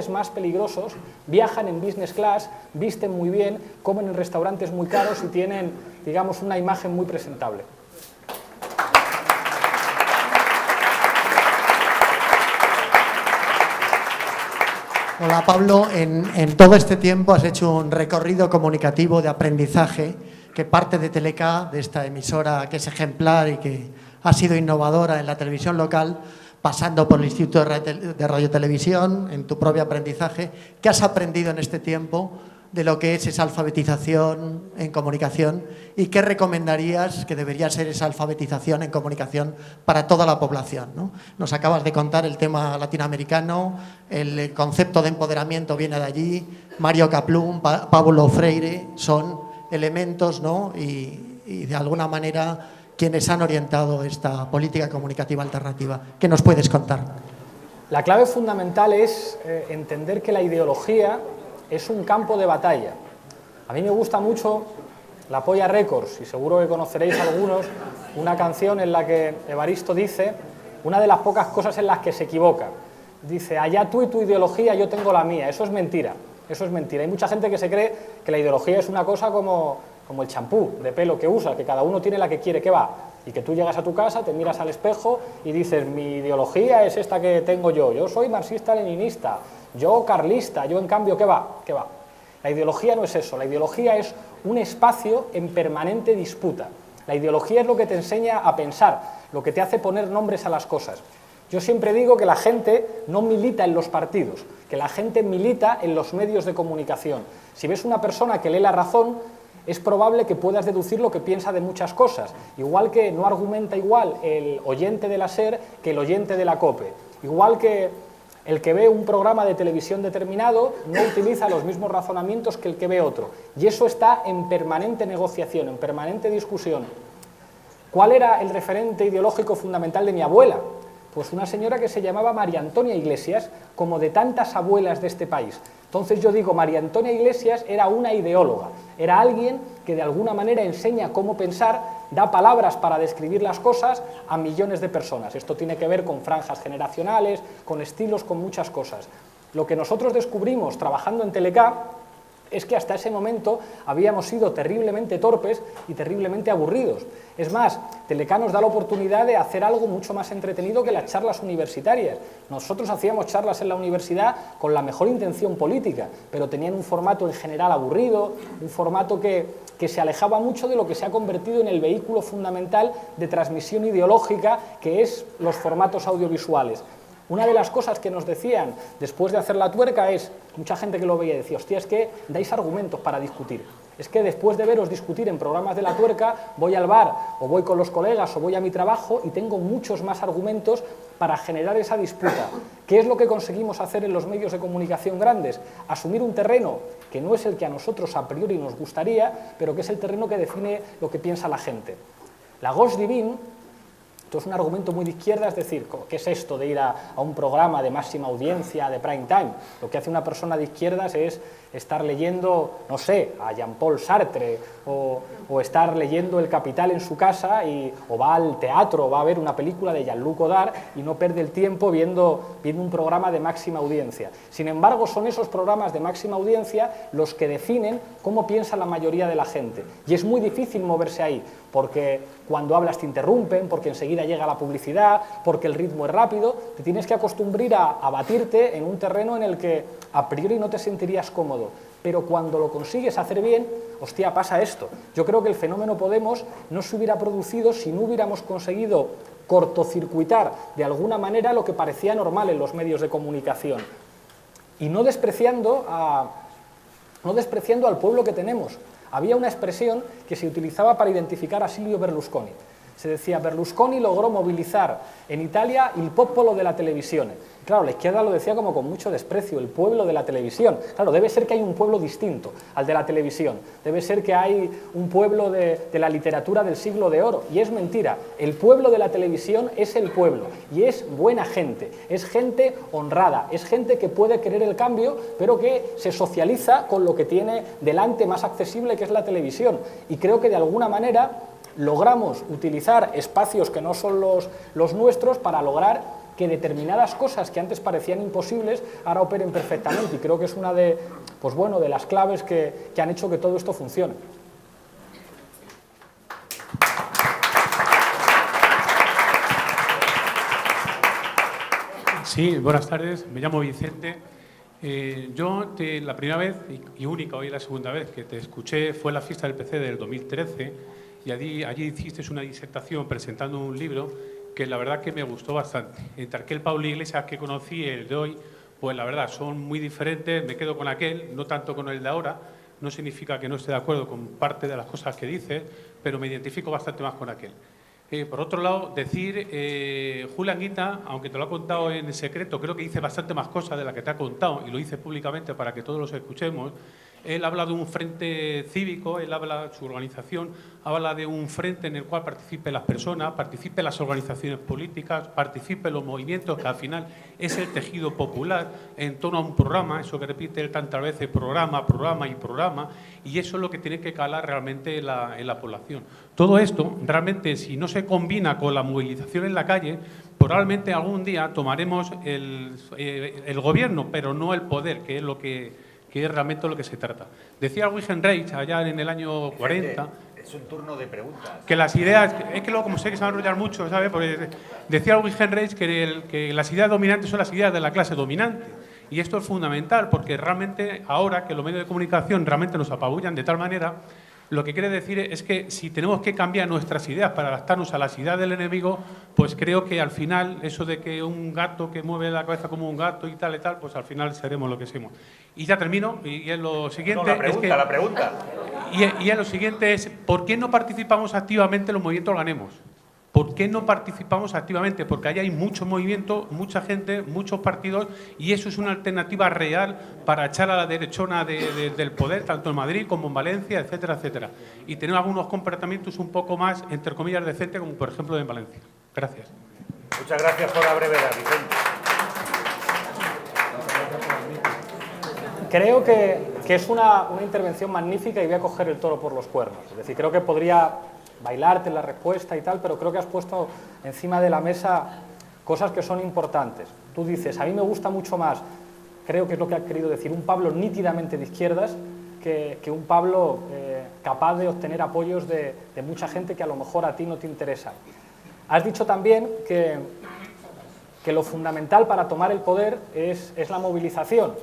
más peligrosos, viajan en business class, visten muy bien, comen en restaurantes muy caros y tienen, digamos, una imagen muy presentable. Hola Pablo, en todo este tiempo has hecho un recorrido comunicativo de aprendizaje que parte de Teleca, de esta emisora que es ejemplar y que ha sido innovadora en la televisión local, pasando por el Instituto de Radio-Televisión, en tu propio aprendizaje. ¿Qué has aprendido en este tiempo de lo que es esa alfabetización en comunicación, y qué recomendarías que debería ser esa alfabetización en comunicación para toda la población, ¿no? Nos acabas de contar el tema latinoamericano, el concepto de empoderamiento viene de allí, Mario Kaplún, Paulo Freire, son elementos, ¿no? y y de alguna manera quienes han orientado esta política comunicativa alternativa. ¿Qué nos puedes contar? La clave fundamental es entender que la ideología es un campo de batalla. A mí me gusta mucho la Polla Records, y seguro que conoceréis algunos, una canción en la que Evaristo dice una de las pocas cosas en las que se equivoca. Dice, allá tú y tu ideología, yo tengo la mía. Eso es mentira, eso es mentira. Hay mucha gente que se cree que la ideología es una cosa como el champú de pelo que usa, que cada uno tiene la que quiere, que va. Y que tú llegas a tu casa, te miras al espejo y dices, mi ideología es esta que tengo yo soy marxista-leninista, yo carlista, yo en cambio, ¿qué va? ¿Qué va? La ideología no es eso, la ideología es un espacio en permanente disputa. La ideología es lo que te enseña a pensar, lo que te hace poner nombres a las cosas. Yo siempre digo que la gente no milita en los partidos, que la gente milita en los medios de comunicación. Si ves una persona que lee La Razón, es probable que puedas deducir lo que piensa de muchas cosas, igual que no argumenta igual el oyente de la SER que el oyente de la COPE, igual que el que ve un programa de televisión determinado no utiliza los mismos razonamientos que el que ve otro, y eso está en permanente negociación, en permanente discusión. ¿Cuál era el referente ideológico fundamental de mi abuela? Pues una señora que se llamaba María Antonia Iglesias, como de tantas abuelas de este país. Entonces yo digo, María Antonia Iglesias era una ideóloga, era alguien que de alguna manera enseña cómo pensar, da palabras para describir las cosas a millones de personas. Esto tiene que ver con franjas generacionales, con estilos, con muchas cosas. Lo que nosotros descubrimos trabajando en Telecá es que hasta ese momento habíamos sido terriblemente torpes y terriblemente aburridos. Es más, Telecá nos da la oportunidad de hacer algo mucho más entretenido que las charlas universitarias. Nosotros hacíamos charlas en la universidad con la mejor intención política, pero tenían un formato en general aburrido, un formato que se alejaba mucho de lo que se ha convertido en el vehículo fundamental de transmisión ideológica, que es los formatos audiovisuales. Una de las cosas que nos decían después de hacer La Tuerca es, mucha gente que lo veía decía, hostia, es que dais argumentos para discutir. Es que después de veros discutir en programas de La Tuerca, voy al bar, o voy con los colegas, o voy a mi trabajo, y tengo muchos más argumentos para generar esa disputa. ¿Qué es lo que conseguimos hacer en los medios de comunicación grandes? Asumir un terreno que no es el que a nosotros a priori nos gustaría, pero que es el terreno que define lo que piensa la gente. La gauche divine, esto es un argumento muy de izquierda, es decir, ¿qué es esto de ir a un programa de máxima audiencia, de prime time? Lo que hace una persona de izquierdas es estar leyendo, no sé, a Jean-Paul Sartre, o estar leyendo El Capital en su casa, o va al teatro, o va a ver una película de Jean-Luc Godard y no pierde el tiempo viendo un programa de máxima audiencia. Sin embargo, son esos programas de máxima audiencia los que definen cómo piensa la mayoría de la gente. Y es muy difícil moverse ahí, porque cuando hablas te interrumpen, porque enseguida llega la publicidad, porque el ritmo es rápido, te tienes que acostumbrar a batirte en un terreno en el que a priori no te sentirías cómodo, pero cuando lo consigues hacer bien, hostia, pasa esto. Yo creo que el fenómeno Podemos no se hubiera producido si no hubiéramos conseguido cortocircuitar de alguna manera lo que parecía normal en los medios de comunicación, y no despreciando al pueblo que tenemos. Había una expresión que se utilizaba para identificar a Silvio Berlusconi. Se decía, Berlusconi logró movilizar en Italia il popolo de la televisione. Claro, la izquierda lo decía como con mucho desprecio, el pueblo de la televisión. Claro, debe ser que hay un pueblo distinto al de la televisión. Debe ser que hay un pueblo de la literatura del siglo de oro. Y es mentira. El pueblo de la televisión es el pueblo. Y es buena gente. Es gente honrada. Es gente que puede querer el cambio, pero que se socializa con lo que tiene delante más accesible, que es la televisión. Y creo que de alguna manera logramos utilizar espacios que no son los nuestros para lograr que determinadas cosas que antes parecían imposibles ahora operen perfectamente, y creo que es una de las claves que han hecho que todo esto funcione. Sí, buenas tardes, me llamo Vicente. La primera vez y única, hoy la segunda vez que te escuché fue en la fiesta del PC del 2013, y allí hiciste una disertación presentando un libro que la verdad que me gustó bastante. Entre aquel Pablo Iglesias que conocí y el de hoy, pues la verdad son muy diferentes, me quedo con aquel, no tanto con el de ahora. No significa que no esté de acuerdo con parte de las cosas que dice, pero me identifico bastante más con aquel. Por otro lado, decir, Julián Guita, aunque te lo ha contado en secreto, creo que dice bastante más cosas de las que te ha contado, y lo dice públicamente para que todos los escuchemos, Él habla de un frente cívico, él habla, su organización habla de un frente en el cual participen las personas, participen las organizaciones políticas, participen los movimientos, que al final es el tejido popular en torno a un programa, eso que repite él tantas veces, programa, programa y programa, y eso es lo que tiene que calar realmente en la población. Todo esto, realmente, si no se combina con la movilización en la calle, probablemente algún día tomaremos el gobierno, pero no el poder, que es realmente lo que se trata. Decía Wilhelm Reich allá en el año 40... Es un turno de preguntas. Que las ideas... Es que luego, como sé que se va a enrollar mucho, ¿sabes? Porque decía Wilhelm Reich que las ideas dominantes son las ideas de la clase dominante. Y esto es fundamental, porque realmente ahora que los medios de comunicación realmente nos apabullan de tal manera, lo que quiere decir es que si tenemos que cambiar nuestras ideas para adaptarnos a las ideas del enemigo, pues creo que al final eso de que un gato que mueve la cabeza como un gato y tal, pues al final seremos lo que somos. Y ya termino, y es lo siguiente... No, la pregunta. Y es lo siguiente es, ¿por qué no participamos activamente en los movimientos Ganemos? ¿Por qué no participamos activamente? Porque ahí hay mucho movimiento, mucha gente, muchos partidos, y eso es una alternativa real para echar a la derechona del poder, tanto en Madrid como en Valencia, etcétera, etcétera. Y tener algunos comportamientos un poco más, entre comillas, decentes, como por ejemplo en Valencia. Gracias. Muchas gracias por la brevedad, Vicente. Creo que es una intervención magnífica y voy a coger el toro por los cuernos. Es decir, creo que podría bailarte la respuesta y tal, pero creo que has puesto encima de la mesa cosas que son importantes. Tú dices, a mí me gusta mucho más, creo que es lo que ha querido decir, un Pablo nítidamente de izquierdas que un Pablo capaz de obtener apoyos de mucha gente que a lo mejor a ti no te interesa. Has dicho también que lo fundamental para tomar el poder es la movilización.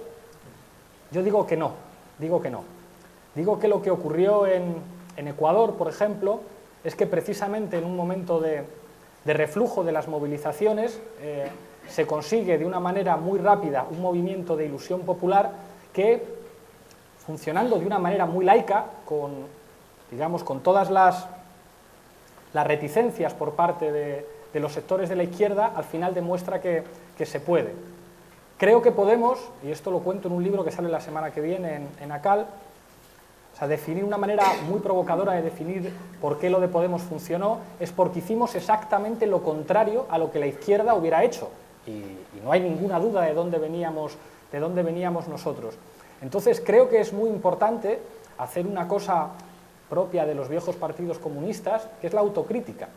Yo digo que no, digo que no. Digo que lo que ocurrió en Ecuador, por ejemplo, es que precisamente en un momento de reflujo de las movilizaciones se consigue de una manera muy rápida un movimiento de ilusión popular que, funcionando de una manera muy laica, con todas las reticencias por parte de los sectores de la izquierda, al final demuestra que se puede. Creo que podemos, y esto lo cuento en un libro que sale la semana que viene en ACAL, o sea, definir una manera muy provocadora de definir por qué lo de Podemos funcionó, es porque hicimos exactamente lo contrario a lo que la izquierda hubiera hecho. Y no hay ninguna duda de dónde veníamos nosotros. Entonces, creo que es muy importante hacer una cosa propia de los viejos partidos comunistas, que es la autocrítica.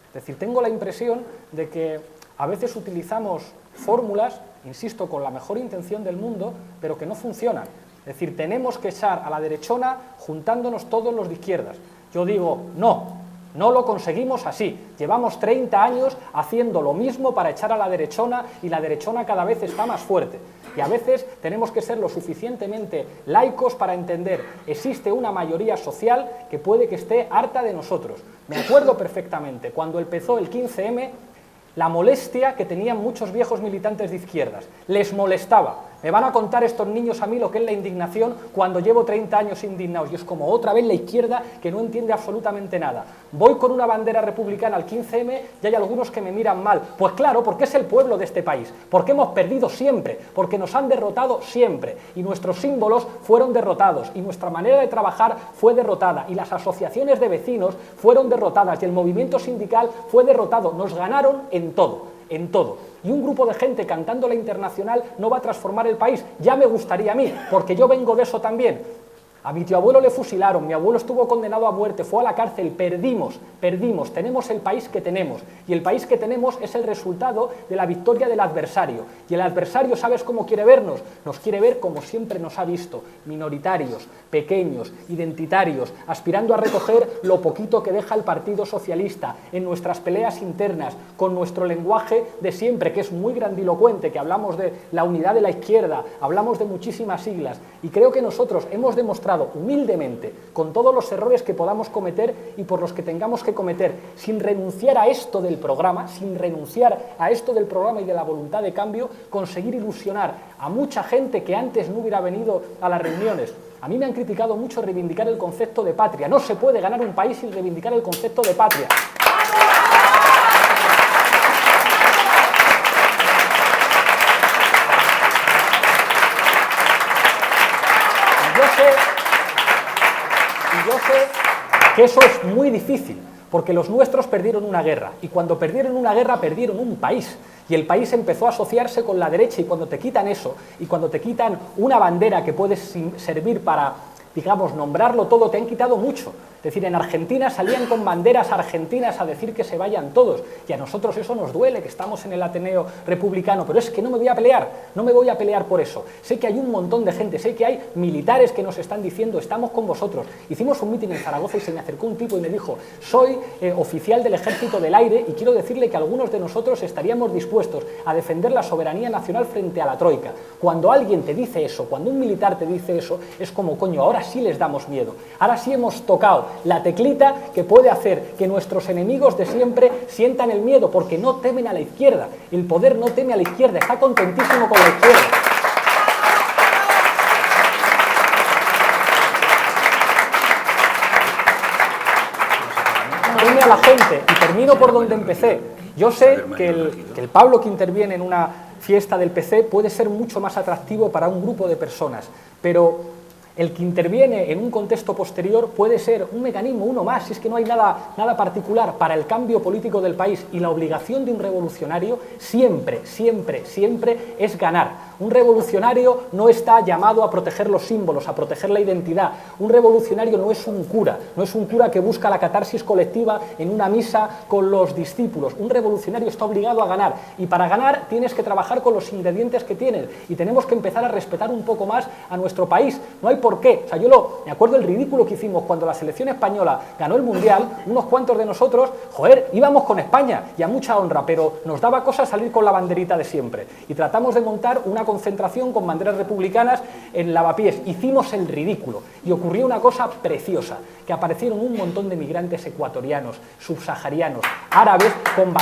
Es decir, tengo la impresión de que a veces utilizamos fórmulas, insisto, con la mejor intención del mundo, pero que no funcionan. Es decir, tenemos que echar a la derechona juntándonos todos los de izquierdas. Yo digo, no lo conseguimos así. Llevamos 30 años haciendo lo mismo para echar a la derechona y la derechona cada vez está más fuerte. Y a veces tenemos que ser lo suficientemente laicos para entender, existe una mayoría social que puede que esté harta de nosotros. Me acuerdo perfectamente, cuando empezó el 15M, la molestia que tenían muchos viejos militantes de izquierdas. Les molestaba. Me van a contar estos niños a mí lo que es la indignación cuando llevo 30 años indignados. Y es como otra vez la izquierda que no entiende absolutamente nada. Voy con una bandera republicana al 15M y hay algunos que me miran mal. Pues claro, porque es el pueblo de este país. Porque hemos perdido siempre. Porque nos han derrotado siempre. Y nuestros símbolos fueron derrotados. Y nuestra manera de trabajar fue derrotada. Y las asociaciones de vecinos fueron derrotadas. Y el movimiento sindical fue derrotado. Nos ganaron en todo. En todo. Y un grupo de gente cantando la Internacional no va a transformar el país. Ya me gustaría a mí, porque yo vengo de eso también. A mi tío abuelo le fusilaron, mi abuelo estuvo condenado a muerte, fue a la cárcel, perdimos, tenemos el país que tenemos. Y el país que tenemos es el resultado de la victoria del adversario. Y el adversario, ¿sabes cómo quiere vernos? Nos quiere ver como siempre nos ha visto, minoritarios, pequeños, identitarios, aspirando a recoger lo poquito que deja el Partido Socialista en nuestras peleas internas, con nuestro lenguaje de siempre, que es muy grandilocuente, que hablamos de la unidad de la izquierda, hablamos de muchísimas siglas. Y creo que nosotros hemos demostrado humildemente, con todos los errores que podamos cometer y por los que tengamos que cometer, sin renunciar a esto del programa, y de la voluntad de cambio, conseguir ilusionar a mucha gente que antes no hubiera venido a las reuniones. A mí me han criticado mucho reivindicar el concepto de patria. No se puede ganar un país sin reivindicar el concepto de patria. Yo sé que eso es muy difícil, porque los nuestros perdieron una guerra, y cuando perdieron una guerra perdieron un país, y el país empezó a asociarse con la derecha, y cuando te quitan eso, y cuando te quitan una bandera que puede servir para, digamos, nombrarlo todo, te han quitado mucho. Es decir, en Argentina salían con banderas argentinas a decir que se vayan todos, y a nosotros eso nos duele, que estamos en el Ateneo republicano, pero es que no me voy a pelear, no me voy a pelear por eso. Sé que hay un montón de gente, sé que hay militares que nos están diciendo, estamos con vosotros. Hicimos un mitin en Zaragoza y se me acercó un tipo y me dijo, soy oficial del Ejército del Aire y quiero decirle que algunos de nosotros estaríamos dispuestos a defender la soberanía nacional frente a la troika. Cuando alguien te dice eso, cuando un militar te dice eso, es como, coño, ahora sí les damos miedo, ahora sí hemos tocado la teclita que puede hacer que nuestros enemigos de siempre sientan el miedo, porque no temen a la izquierda. El poder no teme a la izquierda, está contentísimo con la izquierda. Teme a la gente, y termino por donde empecé. Yo sé que el Pablo que interviene en una fiesta del PC puede ser mucho más atractivo para un grupo de personas, pero el que interviene en un contexto posterior puede ser un mecanismo, uno más, si es que no hay nada particular para el cambio político del país, y la obligación de un revolucionario siempre es ganar. Un revolucionario no está llamado a proteger los símbolos, a proteger la identidad. Un revolucionario no es un cura que busca la catarsis colectiva en una misa con los discípulos. Un revolucionario está obligado a ganar, y para ganar tienes que trabajar con los ingredientes que tienes, y tenemos que empezar a respetar un poco más a nuestro país. No hay por qué. O sea, me acuerdo el ridículo que hicimos cuando la selección española ganó el Mundial. Unos cuantos de nosotros, íbamos con España y a mucha honra, pero nos daba cosa salir con la banderita de siempre, y tratamos de montar una concentración con banderas republicanas en Lavapiés. Hicimos el ridículo y ocurrió una cosa preciosa, que aparecieron un montón de migrantes ecuatorianos, subsaharianos, árabes, con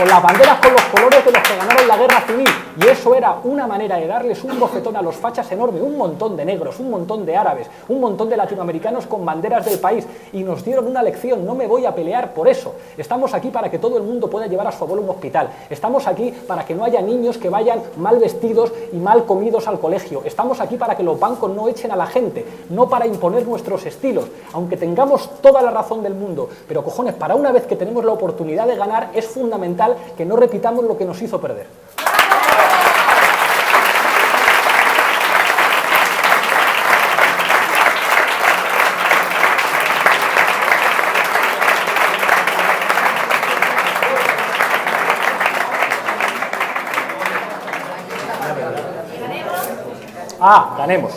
las banderas con los colores de los que ganaron la guerra civil, y eso era una manera de darles un bofetón a los fachas enorme. Un montón de negros, un montón de árabes, un montón de latinoamericanos con banderas del país, y nos dieron una lección. No me voy a pelear por eso. Estamos aquí para que todo el mundo pueda llevar a su abuelo a un hospital. Estamos aquí para que no haya niños que vayan mal vestidos y mal comidos al colegio. Estamos aquí para que los bancos no echen a la gente, no para imponer nuestros estilos, aunque tengamos toda la razón del mundo. Pero cojones, para una vez que tenemos la oportunidad de ganar, es fundamental que no repitamos lo que nos hizo perder. Ganemos.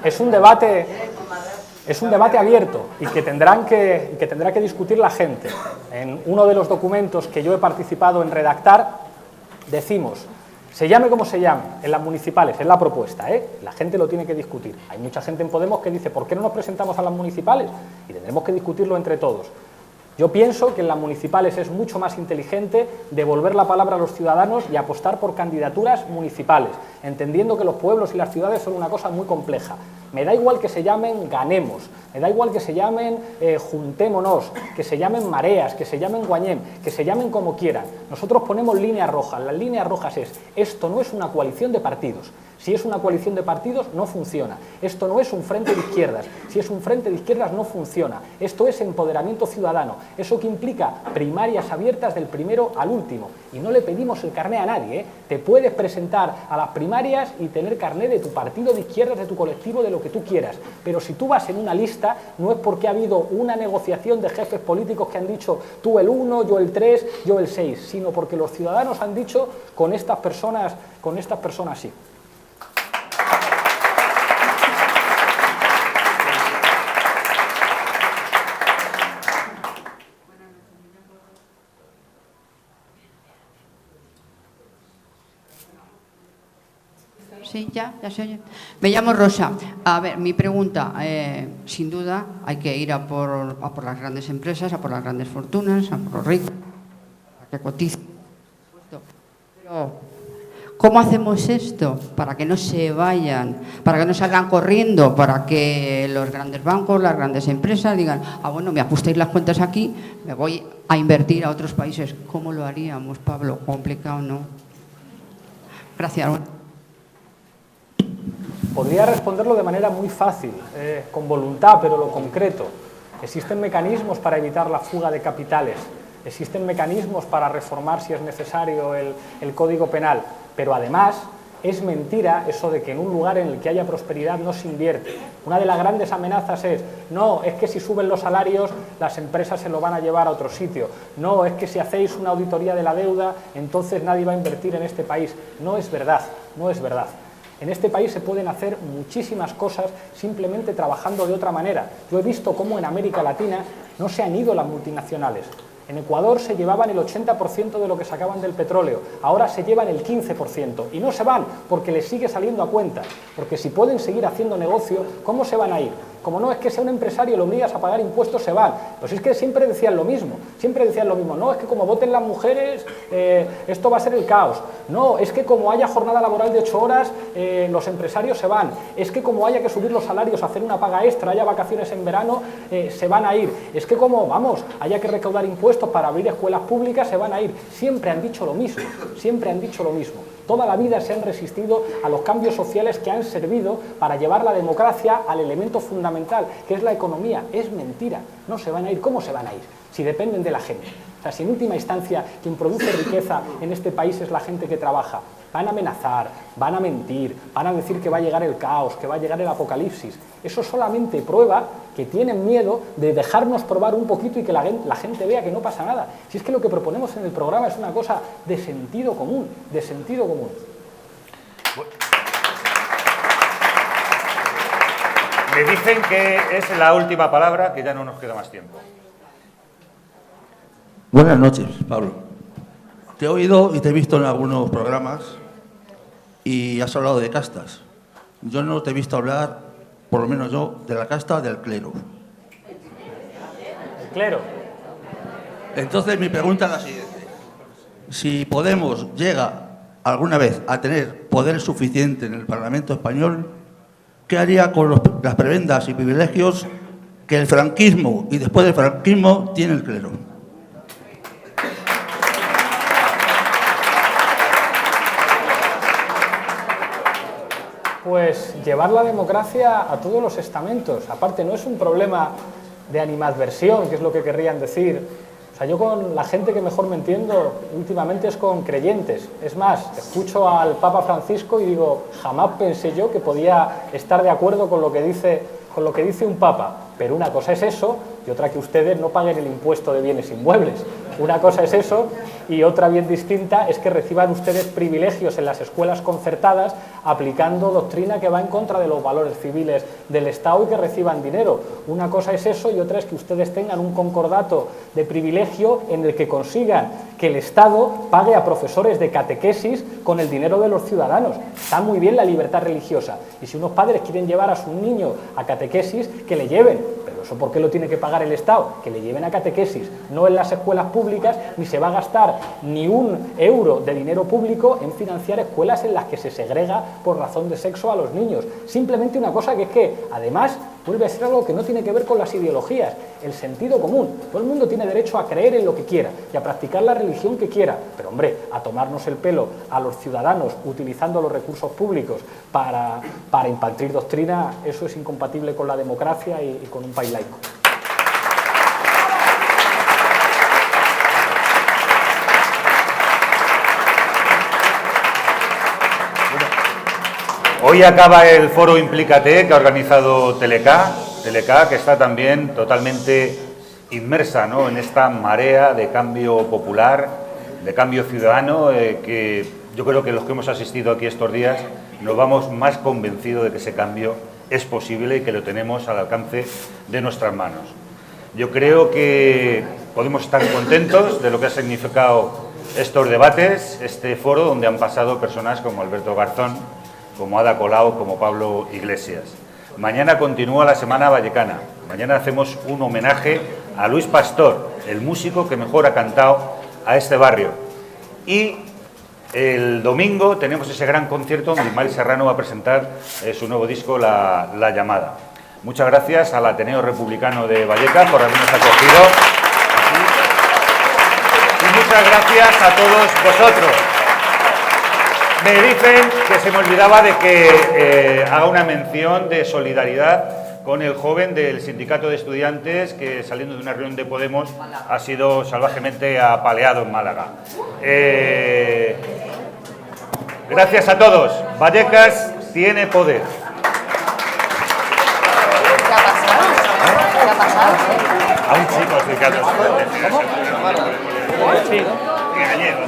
Es un debate abierto y que tendrá que discutir la gente. En uno de los documentos que yo he participado en redactar, decimos, se llame como se llame, en las municipales, es la propuesta, la gente lo tiene que discutir. Hay mucha gente en Podemos que dice, ¿por qué no nos presentamos a las municipales? Y tendremos que discutirlo entre todos. Yo pienso que en las municipales es mucho más inteligente devolver la palabra a los ciudadanos y apostar por candidaturas municipales, entendiendo que los pueblos y las ciudades son una cosa muy compleja. Me da igual que se llamen Ganemos, me da igual que se llamen Juntémonos, que se llamen Mareas, que se llamen Guañem, que se llamen como quieran. Nosotros ponemos líneas rojas. Las líneas rojas es, esto no es una coalición de partidos. Si es una coalición de partidos, no funciona. Esto no es un frente de izquierdas. Si es un frente de izquierdas, no funciona. Esto es empoderamiento ciudadano. Eso que implica primarias abiertas del primero al último. Y no le pedimos el carné a nadie, Te puedes presentar a las primarias y tener carné de tu partido de izquierdas, de tu colectivo, de lo que tú quieras. Pero si tú vas en una lista, no es porque ha habido una negociación de jefes políticos que han dicho tú el 1, yo el 3, yo el 6, sino porque los ciudadanos han dicho con estas personas sí. Sí, ya se oye. Me llamo Rosa. A ver, mi pregunta, sin duda, hay que ir a por las grandes empresas, a por las grandes fortunas, a por los ricos, a que coticen. Pero, ¿cómo hacemos esto para que no se vayan, para que no salgan corriendo, para que los grandes bancos, las grandes empresas digan, bueno, me ajustéis las cuentas aquí, me voy a invertir a otros países? ¿Cómo lo haríamos, Pablo? ¿Complicado, no? Gracias. Podría responderlo de manera muy fácil, con voluntad, pero lo concreto. Existen mecanismos para evitar la fuga de capitales, existen mecanismos para reformar, si es necesario, el Código Penal, pero además es mentira eso de que en un lugar en el que haya prosperidad no se invierte. Una de las grandes amenazas es, no, es que si suben los salarios las empresas se lo van a llevar a otro sitio. No, es que si hacéis una auditoría de la deuda entonces nadie va a invertir en este país. No es verdad, no es verdad. En este país se pueden hacer muchísimas cosas simplemente trabajando de otra manera. Yo he visto cómo en América Latina no se han ido las multinacionales. En Ecuador se llevaban el 80% de lo que sacaban del petróleo, ahora se llevan el 15% y no se van porque les sigue saliendo a cuenta, porque si pueden seguir haciendo negocio, ¿cómo se van a ir? Como no es que sea un empresario y lo obligas a pagar impuestos, se van. Pues es que siempre decían lo mismo, no, es que como voten las mujeres, esto va a ser el caos. No, es que como haya jornada laboral de 8 horas, los empresarios se van. Es que como haya que subir los salarios, hacer una paga extra, haya vacaciones en verano, se van a ir. Es que como, vamos, haya que recaudar impuestos para abrir escuelas públicas, se van a ir. Siempre han dicho lo mismo, siempre han dicho lo mismo. Toda la vida se han resistido a los cambios sociales que han servido para llevar la democracia al elemento fundamental, que es la economía. Es mentira, no se van a ir. ¿Cómo se van a ir? Si dependen de la gente. O sea, si en última instancia quien produce riqueza en este país es la gente que trabaja, van a amenazar, van a mentir, van a decir que va a llegar el caos, que va a llegar el apocalipsis. Eso solamente prueba que tienen miedo de dejarnos probar un poquito y que la gente vea que no pasa nada. Si es que lo que proponemos en el programa es una cosa de sentido común, de sentido común. Me dicen que es la última palabra, que ya no nos queda más tiempo. Buenas noches, Pablo. Te he oído y te he visto en algunos programas y has hablado de castas. Yo no te he visto hablar, por lo menos yo, de la casta del clero. ¿El clero? Entonces mi pregunta es la siguiente. Si Podemos llega alguna vez a tener poder suficiente en el Parlamento español, ¿qué haría con las prebendas y privilegios que el franquismo y después del franquismo tiene el clero? Pues llevar la democracia a todos los estamentos. Aparte, no es un problema de animadversión, que es lo que querrían decir. O sea, yo con la gente que mejor me entiendo últimamente es con creyentes. Es más, escucho al Papa Francisco y digo, jamás pensé yo que podía estar de acuerdo con lo que dice un Papa. Pero una cosa es eso y otra que ustedes no paguen el impuesto de bienes inmuebles. Una cosa es eso y otra bien distinta es que reciban ustedes privilegios en las escuelas concertadas aplicando doctrina que va en contra de los valores civiles del Estado y que reciban dinero. Una cosa es eso y otra es que ustedes tengan un concordato de privilegio en el que consigan que el Estado pague a profesores de catequesis con el dinero de los ciudadanos. Está muy bien la libertad religiosa y si unos padres quieren llevar a su niño a catequesis, que le lleven. Pero eso ¿por qué lo tiene que pagar el Estado? Que le lleven a catequesis, no en las escuelas públicas, ni se va a gastar ni un euro de dinero público en financiar escuelas en las que se segrega por razón de sexo a los niños. Simplemente una cosa que es que, además, vuelve a ser algo que no tiene que ver con las ideologías, el sentido común. Todo el mundo tiene derecho a creer en lo que quiera y a practicar la religión que quiera, pero hombre, a tomarnos el pelo a los ciudadanos utilizando los recursos públicos para impartir doctrina, eso es incompatible con la democracia y con un país laico. Hoy acaba el foro Implícate que ha organizado Teleca, que está también totalmente inmersa, ¿no?, en esta marea de cambio popular, de cambio ciudadano, que yo creo que los que hemos asistido aquí estos días nos vamos más convencidos de que ese cambio es posible y que lo tenemos al alcance de nuestras manos. Yo creo que podemos estar contentos de lo que ha significado estos debates, este foro donde han pasado personas como Alberto Garzón, como Ada Colau, como Pablo Iglesias. Mañana continúa la Semana Vallecana. Mañana hacemos un homenaje a Luis Pastor, el músico que mejor ha cantado a este barrio. Y el domingo tenemos ese gran concierto donde Ismael Serrano va a presentar su nuevo disco, La Llamada. Muchas gracias al Ateneo Republicano de Vallecas por habernos acogido. Y muchas gracias a todos vosotros. Me dicen que se me olvidaba de que haga una mención de solidaridad con el joven del sindicato de estudiantes que, saliendo de una reunión de Podemos, ha sido salvajemente apaleado en Málaga. Gracias a todos. Vallecas tiene poder. ¿Qué ha pasado? ¿Qué ha pasado? A un chico del sindicato de estudiantes. ¿Cómo? Gallego.